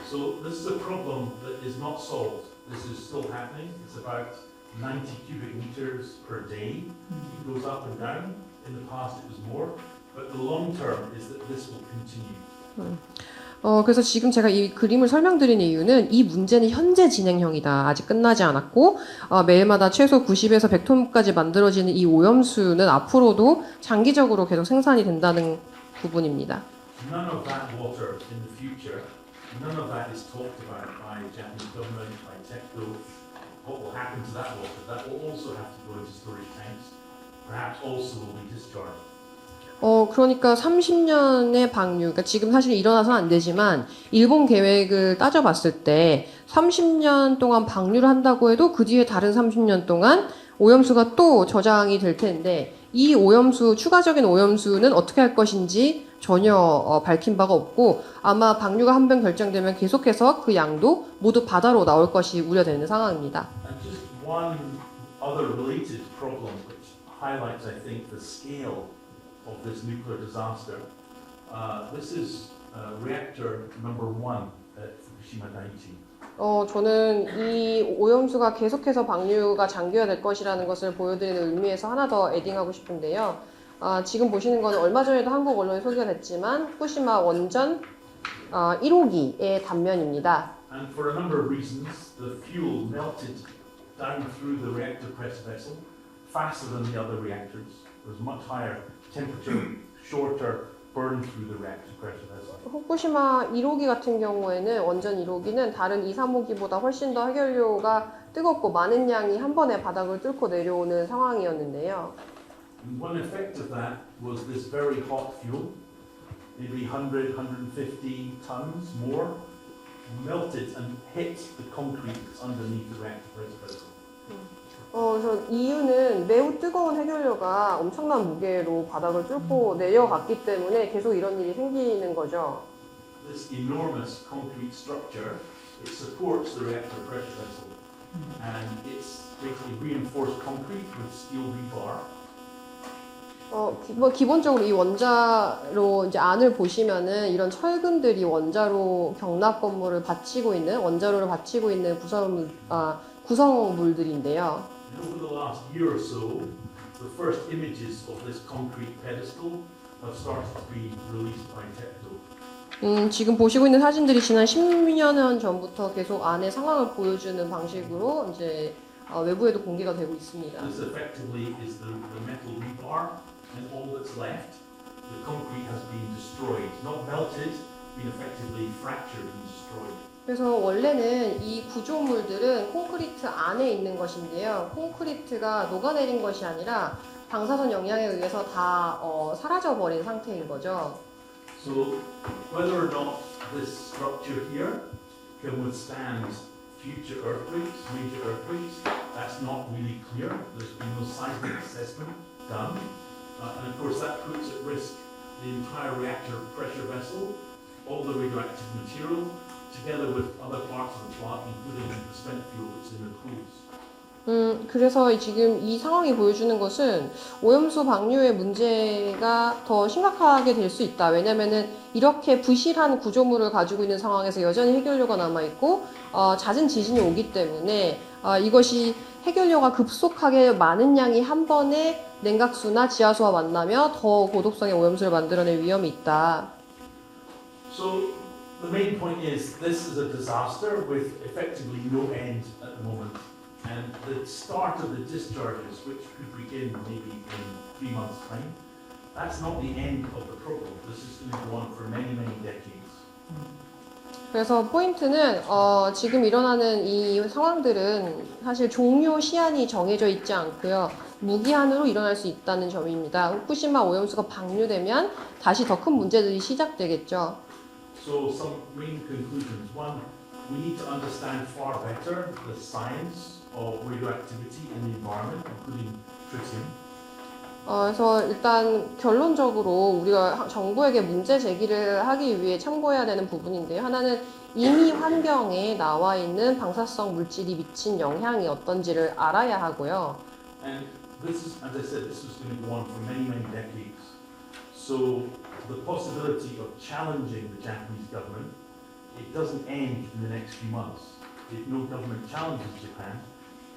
So this is a problem that is not solved. This is still happening. It's about 90 cubic meters per day. It goes up and down. In the past it was more. But the long term is that this will continue. 그래서 지금 제가 이 그림을 설명드린 이유는 이 문제는 현재 진행형이다. 아직 끝나지 않았고 매일마다 최소 90에서 100톤까지 만들어지는 이 오염수는 앞으로도 장기적으로 계속 생산이 된다는 부분입니다. None of that water in the future, none of that is talked about by the Japanese government, by TEPCO. What will happen to that water? That will also have to go into storage tanks. Perhaps also will be discharged. 그러니까 30년의 방류, 그러니까 지금 사실 일어나서는 안 되지만 일본 계획을 따져봤을 때 30년 동안 방류를 한다고 해도 그 뒤에 다른 30년 동안 오염수가 또 저장이 될 텐데 이 오염수, 추가적인 오염수는 어떻게 할 것인지 전혀 밝힌 바가 없고 아마 방류가 한 번 결정되면 계속해서 그 양도 모두 바다로 나올 것이 우려되는 상황입니다. And just one other related problem which highlights, I think, the scale of this nuclear disaster. This is reactor number 1 at Fukushima Daiichi. 저는 이 오염수가 계속해서 방류가 장기화될 것이라는 것을 보여드리는 의미에서 하나 더 에딩하고 싶은데요. 지금 보시는 건 얼마 전에도 한국 언론에 소개가 됐지만 후쿠시마 원전 1호기의 단면입니다. And for a number of reasons, the fuel melted down through the reactor pressure vessel faster than the other reactors. There was much higher temperature, shorter burn through the reactor pressure vessel. 후쿠시마 1호기 같은 경우에는 원전 1호기는 다른 2, 3호기보다 훨씬 더 해결료가 뜨겁고 많은 양이 한 번에 바닥을 뚫고 내려오는 상황이었는데요. And one effect of that was this very hot fuel, maybe 100, 150 tons more, melted and hit the concrete that's underneath the reactor pressure vessel. 그래서 이유는 매우 뜨거운 해결료가 엄청난 무게로 바닥을 뚫고 내려갔기 때문에 계속 이런 일이 생기는 거죠. this enormous concrete structure, it supports the reactor pressure vessel. And it's basically reinforced concrete with steel rebar. 뭐 기본적으로 이 원자로 이제 안을 보시면은 이런 철근들이 원자로 경납 건물을 받치고 있는 원자로를 받치고 있는 구성물들인데요. And over the last year or so, the first images of this concrete pedestal have started to be released by TEPCO. 지금 보시고 있는 사진들이 지난 10년 전부터 계속 안의 상황을 보여주는 방식으로 이제 외부에도 공개가 되고 있습니다. This effectively is the metal rebar, and all that's left, the concrete has been destroyed, not melted, been effectively fractured and destroyed. 그래서 원래는 이 구조물들은 콘크리트 안에 있는 것인데요. 콘크리트가 녹아내린 것이 아니라 방사선 영향에 의해서 다 사라져버린 상태인 거죠. So whether or not this structure here can withstand future earthquakes, major earthquakes, that's not really clear. There's been no seismic assessment done. And of course that puts at risk the entire reactor pressure vessel, all the radioactive material, together with other parts of the plant, including the spent fuel that's in the pools. 그래서 지금 이 상황이 보여주는 것은 오염수 방류의 문제가 더 심각하게 될 수 있다. 왜냐면은 이렇게 부실한 구조물을 가지고 있는 상황에서 여전히 해결료가 남아있고, 잦은 지진이 오기 때문에, 이것이 해결료가 급속하게 많은 양이 한 번에 냉각수나 지하수와 만나며 더 고독성의 오염수를 만들어낼 위험이 있다. So the main point is this is a disaster with effectively no end at the moment. And the start of the discharges, which could begin maybe in 3 months' time, that's not the end of the problem. This is going to go on for many, many decades. 그래서 포인트는 지금 일어나는 이 상황들은 사실 종료 시한이 정해져 있지 않고요. 무기한으로 일어날 수 있다는 점입니다. 후쿠시마 오염수가 방류되면 다시 더 큰 문제들이 시작되겠죠. So some main conclusions. One, we need to understand far better the science of radioactivity in the environment, including tritium. 그래서 일단 결론적으로 우리가 정부에게 문제 제기를 하기 위해 참고해야 되는 부분인데요. 하나는 이미 환경에 나와 있는 방사성 물질이 미친 영향이 어떤지를 알아야 하고요. And this is, as I said, this is going to go on for many, many decades. So the possibility of challenging the Japanese government, it doesn't end in the next few months. If no government challenges Japan,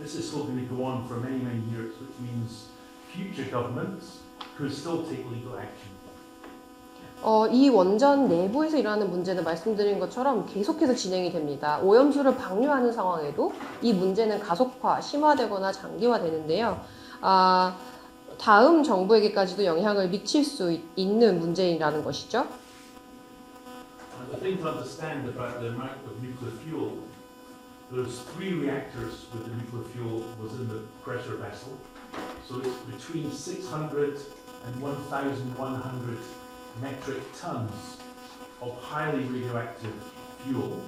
this is still going to go on for many, many years, which means future governments could still take legal action. 이 원전 내부에서 일어나는 문제는 말씀드린 것처럼 계속해서 진행이 됩니다. 오염수를 방류하는 상황에도 이 문제는 가속화, 심화되거나 장기화되는데요. 다음 정부에게까지도 영향을 미칠 수 있는 문제라는 것이죠. The thing to understand about the amount of nuclear fuel, there's 3 reactors with the nuclear fuel was in the pressure vessel. So it's between 600 and 1,100 metric tons of highly radioactive fuel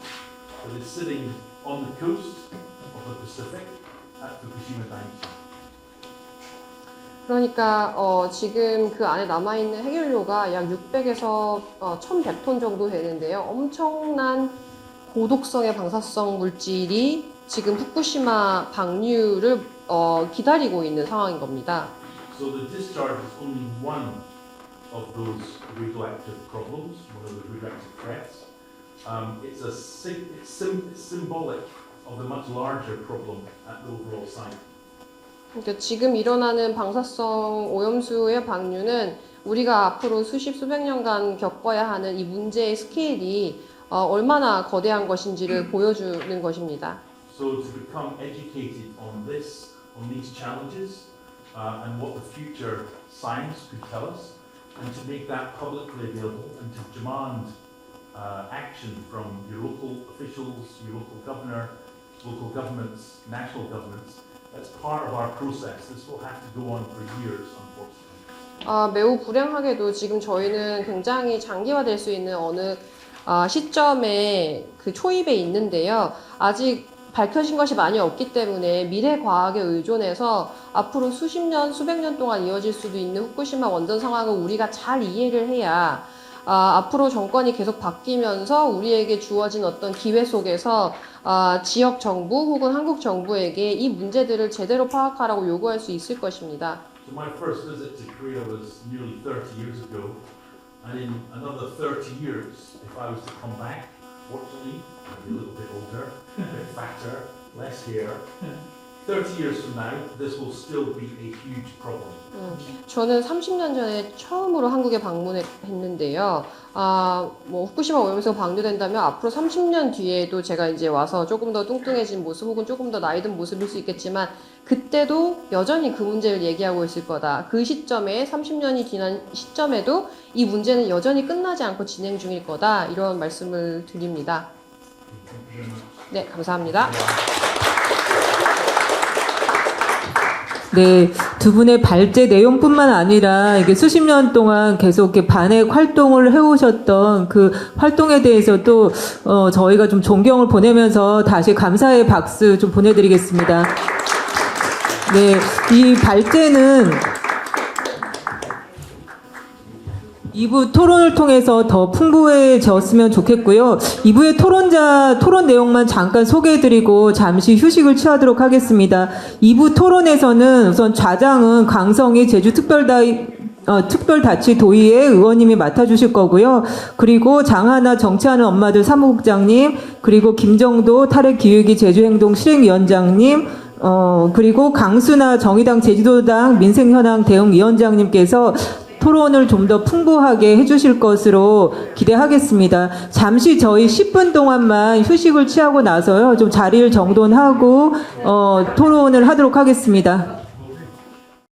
that is sitting on the coast of the Pacific at Fukushima Daiichi. 그러니까 지금 그 안에 남아있는 해결료가 약 600에서 1,100톤 정도 되는데요. 엄청난 고독성의 방사성 물질이 지금 후쿠시마 방류를 기다리고 있는 상황인 겁니다. So the discharge is only one of those radioactive problems, one of the radioactive threats. It's symbolic of the much larger problem at the overall site. 그러니까 지금 일어나는 방사성 오염수의 방류는 우리가 앞으로 수백 년간 겪어야 하는 이 문제의 스케일이 얼마나 거대한 것인지를 보여주는 것입니다. So to become educated on these challenges and what the future science could tell us, and to make that publicly available and to demand action from your local officials, your local governor, local governments, national governments. That's part of our process. This will have to go on for years, unfortunately. 매우 불행하게도 지금 저희는 굉장히 장기화될 수 있는 어느 시점에 그 초입에 있는데요. 아직 밝혀진 것이 많이 없기 때문에 미래 과학에 의존해서 앞으로 수십 년, 수백 년 동안 이어질 수도 있는 후쿠시마 원전 상황을 우리가 잘 이해를 해야 앞으로 정권이 계속 바뀌면서 우리에게 주어진 어떤 기회 속에서 지역 정부 혹은 한국 정부에게 이 문제들을 제대로 파악하라고 요구할 수 있을 것입니다. So my first visit to Korea was nearly 30 years ago, and in another 30 years, if I was to come back, fortunately, I'd be a little bit older, a bit fatter, less hair. 30 years from now, this will still be a huge problem. 저는 30년 전에 처음으로 한국에 방문했는데요. 뭐 후쿠시마 오염수가 방류된다면 앞으로 30년 뒤에도 제가 이제 와서 조금 더 뚱뚱해진 모습 혹은 조금 더 나이 든 모습일 수 있겠지만 그때도 여전히 그 문제를 얘기하고 있을 거다. 그 시점에 30년이 지난 시점에도 이 문제는 여전히 끝나지 않고 진행 중일 거다. 이런 말씀을 드립니다. 네, 감사합니다. 네, 두 분의 발제 내용뿐만 아니라 이게 수십 년 동안 계속 이렇게 반핵 활동을 해오셨던 그 활동에 대해서도 저희가 좀 존경을 보내면서 다시 감사의 박수 좀 보내드리겠습니다. 네, 이 발제는 2부 토론을 통해서 더 풍부해졌으면 좋겠고요. 2부의 토론 내용만 잠깐 소개해드리고 잠시 휴식을 취하도록 하겠습니다. 2부 토론에서는 우선 좌장은 강성희 특별자치도의회 의원님이 맡아주실 거고요. 그리고 장하나 정치하는 엄마들 사무국장님, 그리고 김정도 탈핵기획위 제주행동 실행위원장님, 그리고 강순아 정의당 제주도당 민생현황 대응위원장님께서 토론을 좀 더 풍부하게 해주실 것으로 기대하겠습니다. 잠시 저희 10분 동안만 휴식을 취하고 나서요. 좀 자리를 정돈하고 토론을 하도록 하겠습니다.